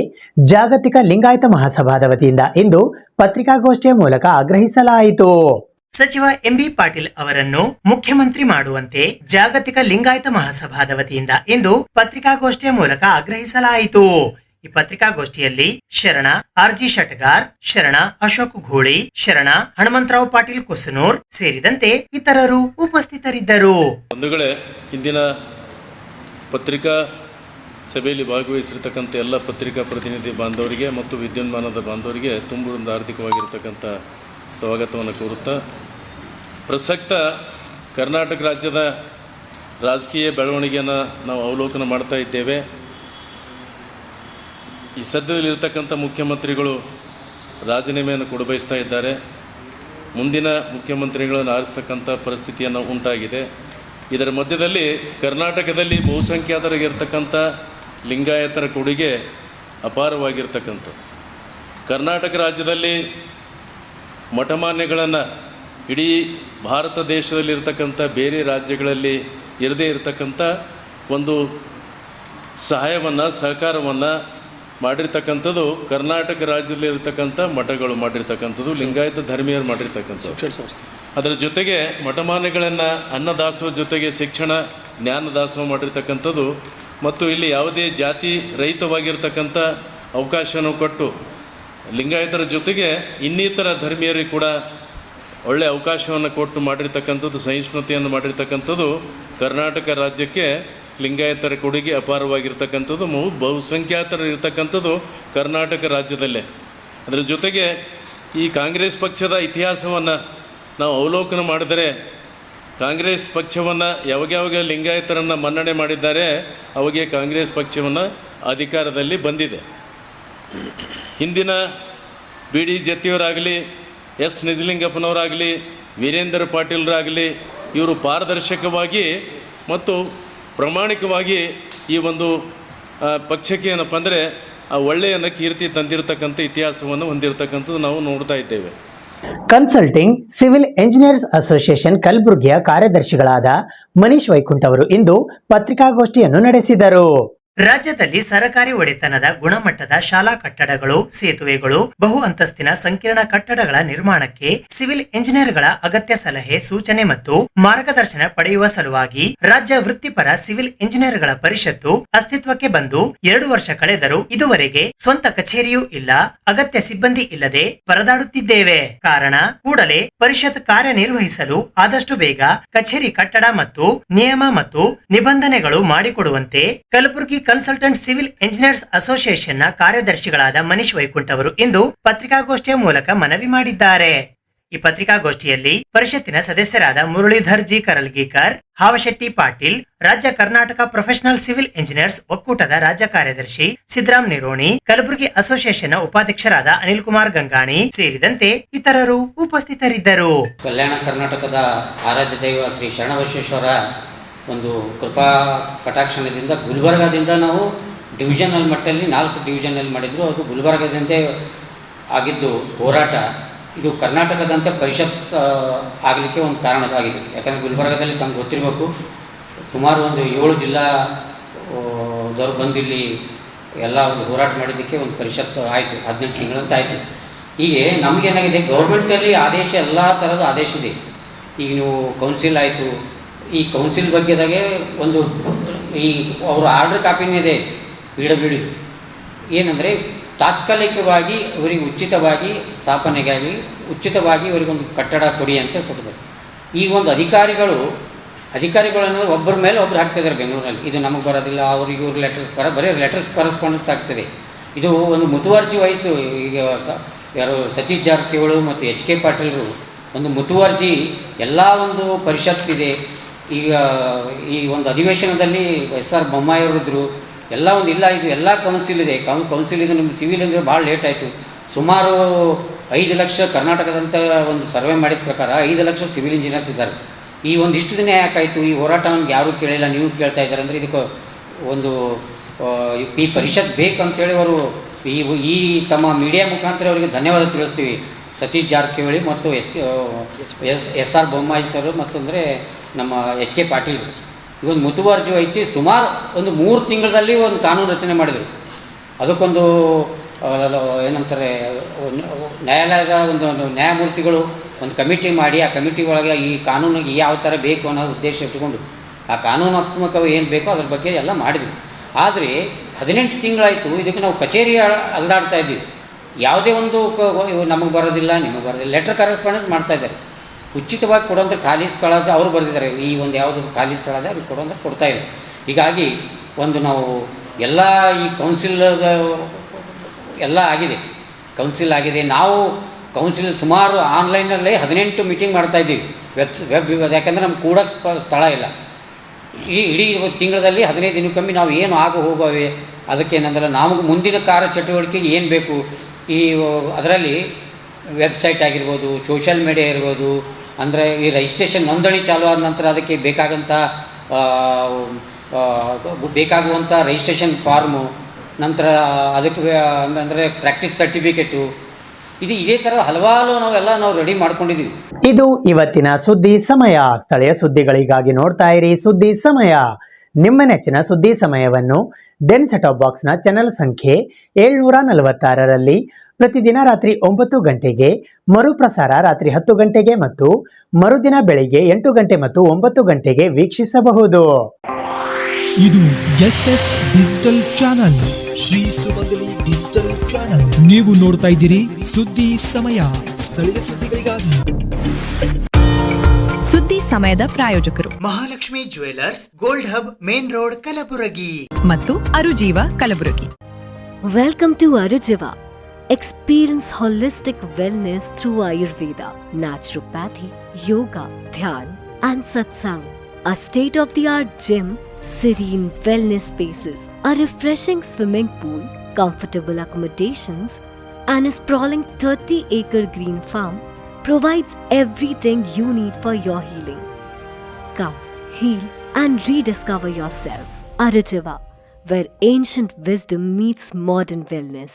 ಜಾಗತಿಕ ಲಿಂಗಾಯತ ಮಹಾಸಭಾದ ವತಿಯಿಂದ ಇಂದು ಪತ್ರಿಕಾಗೋಷ್ಠಿಯ ಮೂಲಕ ಆಗ್ರಹಿಸಲಾಯಿತು. ಸಚಿವ MB ಪಾಟೀಲ್ ಅವರನ್ನು ಮುಖ್ಯಮಂತ್ರಿ ಮಾಡುವಂತೆ ಜಾಗತಿಕ ಲಿಂಗಾಯತ ಮಹಾಸಭಾದ ವತಿಯಿಂದ ಇಂದು ಪತ್ರಿಕಾಗೋಷ್ಠಿಯ ಮೂಲಕ ಆಗ್ರಹಿಸಲಾಯಿತು. ಈ ಪತ್ರಿಕಾಗೋಷ್ಠಿಯಲ್ಲಿ ಶರಣ RG ಶಟಗಾರ್, ಶರಣ ಅಶೋಕ್ ಘೋಳಿ, ಶರಣ ಹನುಮಂತರಾವ್ ಪಾಟೀಲ್ ಕುಸನೂರ್ ಸೇರಿದಂತೆ ಇತರರು ಉಪಸ್ಥಿತರಿದ್ದರು. ಬಂಧುಗಳೇ, ಇಂದಿನ ಪತ್ರಿಕಾ ಸಭೆಯಲ್ಲಿ ಭಾಗವಹಿಸಿರ್ತಕ್ಕಂಥ ಎಲ್ಲ ಪತ್ರಿಕಾ ಪ್ರತಿನಿಧಿ ಬಾಂಧವರಿಗೆ ಮತ್ತು ವಿದ್ಯುನ್ಮಾನದ ಬಾಂಧವರಿಗೆ ತುಂಬುರಿಂದ ಆರ್ಥಿಕವಾಗಿರ್ತಕ್ಕಂಥ ಸ್ವಾಗತವನ್ನು ಕೋರುತ್ತಾ, ಪ್ರಸಕ್ತ ಕರ್ನಾಟಕ ರಾಜ್ಯದ ರಾಜಕೀಯ ಬೆಳವಣಿಗೆಯನ್ನು ನಾವು ಅವಲೋಕನ ಮಾಡ್ತಾ ಇದ್ದೇವೆ. ಈ ಸದ್ಯದಲ್ಲಿರ್ತಕ್ಕಂಥ ಮುಖ್ಯಮಂತ್ರಿಗಳು ರಾಜೀನಾಮೆಯನ್ನು ಕೊಡಬಯಸ್ತಾ ಇದ್ದಾರೆ. ಮುಂದಿನ ಮುಖ್ಯಮಂತ್ರಿಗಳನ್ನು ಆರಿಸ್ತಕ್ಕಂಥ ಪರಿಸ್ಥಿತಿಯನ್ನು ಉಂಟಾಗಿದೆ. ಇದರ ಮಧ್ಯದಲ್ಲಿ ಕರ್ನಾಟಕದಲ್ಲಿ ಬಹುಸಂಖ್ಯಾತರಿಗಿರ್ತಕ್ಕಂಥ ಲಿಂಗಾಯತರ ಕೊಡುಗೆ ಅಪಾರವಾಗಿರ್ತಕ್ಕಂಥ ಕರ್ನಾಟಕ ರಾಜ್ಯದಲ್ಲಿ ಮಠಮಾನ್ಯಗಳನ್ನು ಇಡೀ ಭಾರತ ದೇಶದಲ್ಲಿರ್ತಕ್ಕಂಥ ಬೇರೆ ರಾಜ್ಯಗಳಲ್ಲಿ ಇರದೇ ಇರತಕ್ಕಂಥ ಒಂದು ಸಹಾಯವನ್ನು ಸಹಕಾರವನ್ನು ಮಾಡಿರ್ತಕ್ಕಂಥದ್ದು ಕರ್ನಾಟಕ ರಾಜ್ಯದಲ್ಲಿರ್ತಕ್ಕಂಥ ಮಠಗಳು ಮಾಡಿರ್ತಕ್ಕಂಥದ್ದು, ಲಿಂಗಾಯತ ಧರ್ಮೀಯರು ಮಾಡಿರ್ತಕ್ಕಂಥದ್ದು. ಅದರ ಜೊತೆಗೆ ಮಠಮಾನ್ಯಗಳನ್ನು ಅನ್ನದಾಸೋಹ ಜೊತೆಗೆ ಶಿಕ್ಷಣ ಜ್ಞಾನದಾಸೋಹ ಮಾಡಿರ್ತಕ್ಕಂಥದ್ದು ಮತ್ತು ಇಲ್ಲಿ ಯಾವುದೇ ಜಾತಿ ರಹಿತವಾಗಿರ್ತಕ್ಕಂಥ ಅವಕಾಶವನ್ನು ಕೊಟ್ಟು ಲಿಂಗಾಯತರ ಜೊತೆಗೆ ಇನ್ನಿತರ ಧರ್ಮೀಯರಿಗೆ ಕೂಡ ಒಳ್ಳೆಯ ಅವಕಾಶವನ್ನು ಕೊಟ್ಟು ಮಾಡಿರ್ತಕ್ಕಂಥದ್ದು, ಸಹಿಷ್ಣುತೆಯನ್ನು ಮಾಡಿರ್ತಕ್ಕಂಥದ್ದು ಕರ್ನಾಟಕ ರಾಜ್ಯಕ್ಕೆ ಲಿಂಗಾಯತರ ಕೊಡುಗೆ ಅಪಾರವಾಗಿರ್ತಕ್ಕಂಥದ್ದು. ಬಹುಸಂಖ್ಯಾತರು ಇರ್ತಕ್ಕಂಥದ್ದು ಕರ್ನಾಟಕ ರಾಜ್ಯದಲ್ಲೇ. ಅದರ ಜೊತೆಗೆ ಈ ಕಾಂಗ್ರೆಸ್ ಪಕ್ಷದ ಇತಿಹಾಸವನ್ನು ನಾವು ಅವಲೋಕನ ಮಾಡಿದರೆ ಕಾಂಗ್ರೆಸ್ ಪಕ್ಷವನ್ನು ಯಾವಾಗ ಲಿಂಗಾಯತರನ್ನು ಮನ್ನಣೆ ಮಾಡಿದ್ದಾರೆ ಅವಾಗೆ ಕಾಂಗ್ರೆಸ್ ಪಕ್ಷವನ್ನು ಅಧಿಕಾರದಲ್ಲಿ ಬಂದಿದೆ. ಹಿಂದಿನ ಬಿ ಡಿ ಜತ್ತಿಯವರಾಗಲಿ, ಎಸ್ ನಿಜಲಿಂಗಪ್ಪನವರಾಗಲಿ, ವೀರೇಂದ್ರ ಪಾಟೀಲರಾಗಲಿ ಇವರು ಪಾರದರ್ಶಕವಾಗಿ ಮತ್ತು ಪ್ರಾಮಾಣಿಕವಾಗಿ ಈ ಒಂದು ಪಕ್ಷಕ್ಕೆ ಏನಪ್ಪ ಅಂದರೆ ಆ ಒಳ್ಳೆಯ ಕೀರ್ತಿ ತಂದಿರತಕ್ಕಂಥ ಇತಿಹಾಸವನ್ನು ಹೊಂದಿರತಕ್ಕಂಥದ್ದು ನಾವು ನೋಡ್ತಾ ಇದ್ದೇವೆ. ಕನ್ಸಲ್ಟಿಂಗ್ ಸಿವಿಲ್ ಎಂಜಿನಿಯರ್ಸ್ ಅಸೋಸಿಯೇಷನ್ ಕಲಬುರಗಿಯ ಕಾರ್ಯದರ್ಶಿಗಳಾದ ಮನೀಶ್ ವೈಕುಂಠ ಅವರು ಇಂದು ಪತ್ರಿಕಾಗೋಷ್ಠಿಯನ್ನು ನಡೆಸಿದರು. ರಾಜ್ಯದಲ್ಲಿ ಸರಕಾರಿ ಒಡೆತನದ ಗುಣಮಟ್ಟದ ಶಾಲಾ ಕಟ್ಟಡಗಳು, ಸೇತುವೆಗಳು, ಬಹು ಅಂತಸ್ತಿನ ಸಂಕೀರ್ಣ ಕಟ್ಟಡಗಳ ನಿರ್ಮಾಣಕ್ಕೆ ಸಿವಿಲ್ ಇಂಜಿನಿಯರ್ಗಳ ಅಗತ್ಯ ಸಲಹೆ, ಸೂಚನೆ ಮತ್ತು ಮಾರ್ಗದರ್ಶನ ಪಡೆಯುವ ಸಲುವಾಗಿ ರಾಜ್ಯ ವೃತ್ತಿಪರ ಸಿವಿಲ್ ಇಂಜಿನಿಯರ್ಗಳ ಪರಿಷತ್ತು ಅಸ್ತಿತ್ವಕ್ಕೆ ಬಂದು 2 ವರ್ಷ ಕಳೆದರೂ ಇದುವರೆಗೆ ಸ್ವಂತ ಕಚೇರಿಯೂ ಇಲ್ಲ, ಅಗತ್ಯ ಸಿಬ್ಬಂದಿ ಇಲ್ಲದೆ ಪರದಾಡುತ್ತಿದ್ದೇವೆ. ಕಾರಣ ಕೂಡಲೇ ಪರಿಷತ್ ಕಾರ್ಯನಿರ್ವಹಿಸಲು ಆದಷ್ಟು ಬೇಗ ಕಚೇರಿ ಕಟ್ಟಡ ಮತ್ತು ನಿಯಮ ಮತ್ತು ನಿಬಂಧನೆಗಳು ಮಾಡಿಕೊಡುವಂತೆ Kalaburagi consultant civil engineers association ನ ಕಾರ್ಯದರ್ಶಿಗಳಾದ ಮನೀಶ್ ವೈಕುಂಠ ಅವರು ಇಂದು ಪತ್ರಿಕಾಗೋಷ್ಠಿಯ ಮೂಲಕ ಮನವಿ ಮಾಡಿದ್ದಾರೆ. ಈ ಪತ್ರಿಕಾಗೋಷ್ಠಿಯಲ್ಲಿ ಪರಿಷತ್ತಿನ ಸದಸ್ಯರಾದ ಮುರಳೀಧರ್ ಜಿ ಕರಲ್ಗೀಕರ್, ಹಾವಶೆಟ್ಟಿ ಪಾಟೀಲ್, ರಾಜ್ಯ ಕರ್ನಾಟಕ ಪ್ರೊಫೆಷನಲ್ ಸಿವಿಲ್ ಇಂಜಿನಿಯರ್ಸ್ ಒಕ್ಕೂಟದ ರಾಜ್ಯ ಕಾರ್ಯದರ್ಶಿ ಸಿದ್ದರಾಮ್ ನಿರೋಣಿ, ಕಲಬುರಗಿ ಅಸೋಸಿಯೇಷನ್ ನ ಉಪಾಧ್ಯಕ್ಷರಾದ ಅನಿಲ್ ಕುಮಾರ್ ಗಂಗಾಣಿ ಸೇರಿದಂತೆ ಇತರರು ಉಪಸ್ಥಿತರಿದ್ದರು. ಕಲ್ಯಾಣ ಕರ್ನಾಟಕದ ಆರಾಧ್ಯ ದೈವ ಶ್ರೀ ಶರಣಬಸವೇಶ್ವರ ಒಂದು ಕೃಪಾ ಕಟಾಕ್ಷಣದಿಂದ ಗುಲ್ಬರ್ಗಾದಿಂದ ನಾವು ಡಿವಿಷನಲ್ ಮಟ್ಟದಲ್ಲಿ 4 ಡಿವಿಷನಲ್ಲಿ ಮಾಡಿದ್ರು. ಅದು ಗುಲ್ಬರ್ಗಾದಂತೆ ಆಗಿದ್ದು ಹೋರಾಟ ಇದು ಕರ್ನಾಟಕದಂತೆ ಪರಿಷತ್ ಆಗಲಿಕ್ಕೆ ಒಂದು ಕಾರಣವಾಗಿದೆ. ಯಾಕಂದರೆ ಗುಲ್ಬರ್ಗಾದಲ್ಲಿ ತಮ್ಗೆ ಗೊತ್ತಿರಬೇಕು, ಸುಮಾರು ಒಂದು 7 ಜಿಲ್ಲಾದವ್ರು ಬಂದು ಇಲ್ಲಿ ಎಲ್ಲ ಒಂದು ಹೋರಾಟ ಮಾಡಿದ್ದಕ್ಕೆ ಒಂದು ಪರಿಷತ್ ಆಯಿತು, 18 ತಿಂಗಳಂತ ಆಯಿತು. ಹೀಗೆ ನಮಗೇನಾಗಿದೆ, ಗೌರ್ಮೆಂಟಲ್ಲಿ ಆದೇಶ ಎಲ್ಲ ಥರದ ಆದೇಶ ಇದೆ. ಈಗ ನೀವು ಕೌನ್ಸಿಲ್ ಆಯಿತು, ಈ ಕೌನ್ಸಿಲ್ ಬಗ್ಗೆದಾಗೆ ಒಂದು ಈ ಅವರು ಆರ್ಡರ್ ಕಾಪಿನೇ ಇದೆ PWD ಏನಂದರೆ ತಾತ್ಕಾಲಿಕವಾಗಿ ಇವರಿಗೆ ಉಚಿತವಾಗಿ ಸ್ಥಾಪನೆಗಾಗಿ ಉಚಿತವಾಗಿ ಇವರಿಗೊಂದು ಕಟ್ಟಡ ಕೊಡಿ ಅಂತ ಕೊಟ್ಟಿದ್ದಾರೆ. ಈಗ ಒಂದು ಅಧಿಕಾರಿಗಳನ್ನು ಒಬ್ಬರ ಮೇಲೆ ಒಬ್ಬರು ಹಾಕ್ತಿದ್ದಾರೆ ಬೆಂಗಳೂರಲ್ಲಿ. ಇದು ನಮಗೆ ಬರೋದಿಲ್ಲ, ಅವ್ರಿಗೆ ಇವ್ರು ಬರೀ ಲೆಟರ್ಸ್ ಕರೆಸ್ಪಾಂಡೆನ್ಸ್ ಆಗ್ತದೆ. ಇದು ಒಂದು ಮುತುವರ್ಜಿ ವಹಿಸು. ಈಗ ಯಾರು ಸತೀಶ್ ಜಾರಕಿಹೊಳಿ ಮತ್ತು HK ಪಾಟೀಲರು ಒಂದು ಮುತುವರ್ಜಿ ಎಲ್ಲ ಒಂದು ಪರಿಷತ್ತಿದೆ. ಈಗ ಈ ಒಂದು ಅಧಿವೇಶನದಲ್ಲಿ SR ಬೊಮ್ಮಾಯಿಯವರಿದ್ದರು, ಎಲ್ಲ ಒಂದು ಇಲ್ಲ, ಇದು ಎಲ್ಲ ಕೌನ್ಸಿಲ್ ಇದೆ. ಕೌನ್ಸಿಲ್ ಇದು ನಿಮ್ಗೆ ಸಿವಿಲ್ ಅಂದರೆ ಭಾಳ ಲೇಟ್ ಆಯಿತು. ಸುಮಾರು 5 ಲಕ್ಷ ಕರ್ನಾಟಕದಂಥ ಒಂದು ಸರ್ವೆ ಮಾಡಿದ ಪ್ರಕಾರ 5 ಲಕ್ಷ ಸಿವಿಲ್ ಇಂಜಿನಿಯರ್ಸ್ ಇದ್ದಾರೆ. ಈ ಒಂದಿಷ್ಟು ದಿನ ಯಾಕಾಯಿತು ಈ ಹೋರಾಟ ನಮ್ಗೆ ಯಾರೂ ಕೇಳಿಲ್ಲ, ನೀವು ಕೇಳ್ತಾ ಇದ್ದಾರೆ ಅಂದರೆ ಇದಕ್ಕೆ ಒಂದು ಈ ಪರಿಷತ್ ಬೇಕಂತೇಳಿ ಅವರು ಈ ತಮ್ಮ ಮೀಡಿಯಾ ಮುಖಾಂತರ ಅವರಿಗೆ ಧನ್ಯವಾದ ತಿಳಿಸ್ತೀವಿ. ಸತೀಶ್ ಜಾರಕಿಹೊಳಿ ಮತ್ತು SR ಬೊಮ್ಮಾಯಿ ಸರ್ ಮತ್ತಂದರೆ ನಮ್ಮ HK ಪಾಟೀಲ್ ಇವೊಂದು ಮುತುವರ್ಜಿ ಐತಿ. ಸುಮಾರು ಒಂದು 3 ತಿಂಗಳಲ್ಲಿ ಒಂದು ಕಾನೂನು ರಚನೆ ಮಾಡಿದರು. ಅದಕ್ಕೊಂದು ಏನಂತಾರೆ, ನ್ಯಾಯಾಲಯದ ಒಂದು ನ್ಯಾಯಮೂರ್ತಿಗಳು ಒಂದು ಕಮಿಟಿ ಮಾಡಿ ಆ ಕಮಿಟಿ ಒಳಗೆ ಈ ಕಾನೂನಿಗೆ ಯಾವ ಥರ ಬೇಕು ಅನ್ನೋ ಉದ್ದೇಶ ಇಟ್ಟುಕೊಂಡು ಆ ಕಾನೂನಾತ್ಮಕವಾಗಿ ಏನು ಬೇಕೋ ಅದ್ರ ಬಗ್ಗೆ ಎಲ್ಲ ಮಾಡಿದ್ವಿ. ಆದರೆ 18 ತಿಂಗಳಾಯಿತು, ಇದಕ್ಕೆ ನಾವು ಕಚೇರಿ ಅಲ್ದಾಡ್ತಾ ಇದ್ದೀವಿ. ಯಾವುದೇ ಒಂದು ನಮಗೆ ಬರೋದಿಲ್ಲ, ನಿಮಗೆ ಬರೋದಿಲ್ಲ, ಲೆಟರ್ ಕರೆಸ್ಪಾಂಡೆನ್ಸ್ ಮಾಡ್ತಾಯಿದ್ದಾರೆ. ಉಚಿತವಾಗಿ ಕೊಡುವಂಥ ಖಾಲಿ ಸ್ಥಳ ಅವರು ಬರೆದಿದ್ದಾರೆ. ಈ ಒಂದು ಯಾವುದು ಖಾಲಿ ಸ್ಥಳ ಇದೆ ಅವ್ರಿಗೆ ಕೊಡುವಂಥ ಕೊಡ್ತಾಯಿದ್ದಾರೆ. ಹೀಗಾಗಿ ಒಂದು ನಾವು ಎಲ್ಲ ಈ ಕೌನ್ಸಿಲ್ ಎಲ್ಲ ಆಗಿದೆ, ಕೌನ್ಸಿಲ್ ಆಗಿದೆ. ನಾವು ಕೌನ್ಸಿಲ್ ಸುಮಾರು ಆನ್ಲೈನಲ್ಲೇ 18 ಮೀಟಿಂಗ್ ಮಾಡ್ತಾಯಿದ್ದೀವಿ. ವೆಬ್ ಯಾಕಂದರೆ ನಮ್ಗೆ ಕೂಡೋಕ್ಕೆ ಸ್ಥಳ ಇಲ್ಲ. ಇಡೀ ತಿಂಗಳಲ್ಲಿ 15 ದಿನಕ್ಕೊಮ್ಮೆ ನಾವು ಏನು ಹೋಗವೆ ಅದಕ್ಕೇನಂದ್ರೆ ನಮಗೆ ಮುಂದಿನ ಕಾರ್ಯಚಟುವಟಿಕೆಗೆ ಏನು ಬೇಕು ಈ ಅದರಲ್ಲಿ ವೆಬ್ಸೈಟ್ ಆಗಿರ್ಬೋದು, ಸೋಷಿಯಲ್ ಮೀಡಿಯಾ ಇರ್ಬೋದು, ಅಂದರೆ ಈ ರಿಜಿಸ್ಟ್ರೇಷನ್ ನೋಂದಣಿ ಚಾಲು ಆದ ನಂತರ ಅದಕ್ಕೆ ಬೇಕಾಗುವಂಥ ರಿಜಿಸ್ಟ್ರೇಷನ್ ಫಾರ್ಮು, ನಂತರ ಅದಕ್ಕೆ ಅಂದರೆ ಪ್ರಾಕ್ಟೀಸ್ ಸರ್ಟಿಫಿಕೇಟು, ಇದೇ ಥರ ಹಲವಾರು ನಾವು ರೆಡಿ ಮಾಡ್ಕೊಂಡಿದ್ದೀವಿ. ಇದು ಇವತ್ತಿನ ಸುದ್ದಿ ಸಮಯ. ಸ್ಥಳೀಯ ಸುದ್ದಿಗಳಿಗಾಗಿ ನೋಡ್ತಾ ಇರಿ ಸುದ್ದಿ ಸಮಯ. ನಿಮ್ಮ ನೆಚ್ಚಿನ ಸುದ್ದಿ ಸಮಯವನ್ನು ಡೆನ್ ಸೆಟಾಪ್ ಬಾಕ್ಸ್ನ ಚಾನೆಲ್ ಸಂಖ್ಯೆ 746ರಲ್ಲಿ ಪ್ರತಿದಿನ ರಾತ್ರಿ 9 ಗಂಟೆಗೆ, ಮರುಪ್ರಸಾರ ರಾತ್ರಿ 10 ಗಂಟೆಗೆ ಮತ್ತು ಮರುದಿನ ಬೆಳಿಗ್ಗೆ 8 ಗಂಟೆ ಮತ್ತು 9 ಗಂಟೆಗೆ ವೀಕ್ಷಿಸಬಹುದು. ಇದು SS ಡಿಜಿಟಲ್ ಚಾನಲ್, ಶ್ರೀ ಸುಮಂಗಲಿ ಡಿಜಿಟಲ್ ಚಾನಲ್. ನೀವು ನೋಡ್ತಾ ಇದ್ದೀರಿ ಸುದ್ದಿ ಸಮಯ, ಸ್ಥಳೀಯ ಸುದ್ದಿಗಳಿಗಾಗಿ. ಸುದ್ದಿ ಸಮಯದ ಪ್ರಾಯೋಜಕರು Mahalakshmi jewellers, gold hub, main road, Kalaburagi ಮತ್ತು ಅರುಜೀವ Kalaburagi. Welcome to Arujiva. Experience holistic wellness through Ayurveda, naturopathy, yoga, dhyan, and satsang. A state-of-the-art gym, serene wellness spaces, a refreshing swimming pool, comfortable accommodations, and a sprawling 30-acre green farm provides everything you need for your healing. Come, heal, and rediscover yourself. Arujiva, where ancient wisdom meets modern wellness.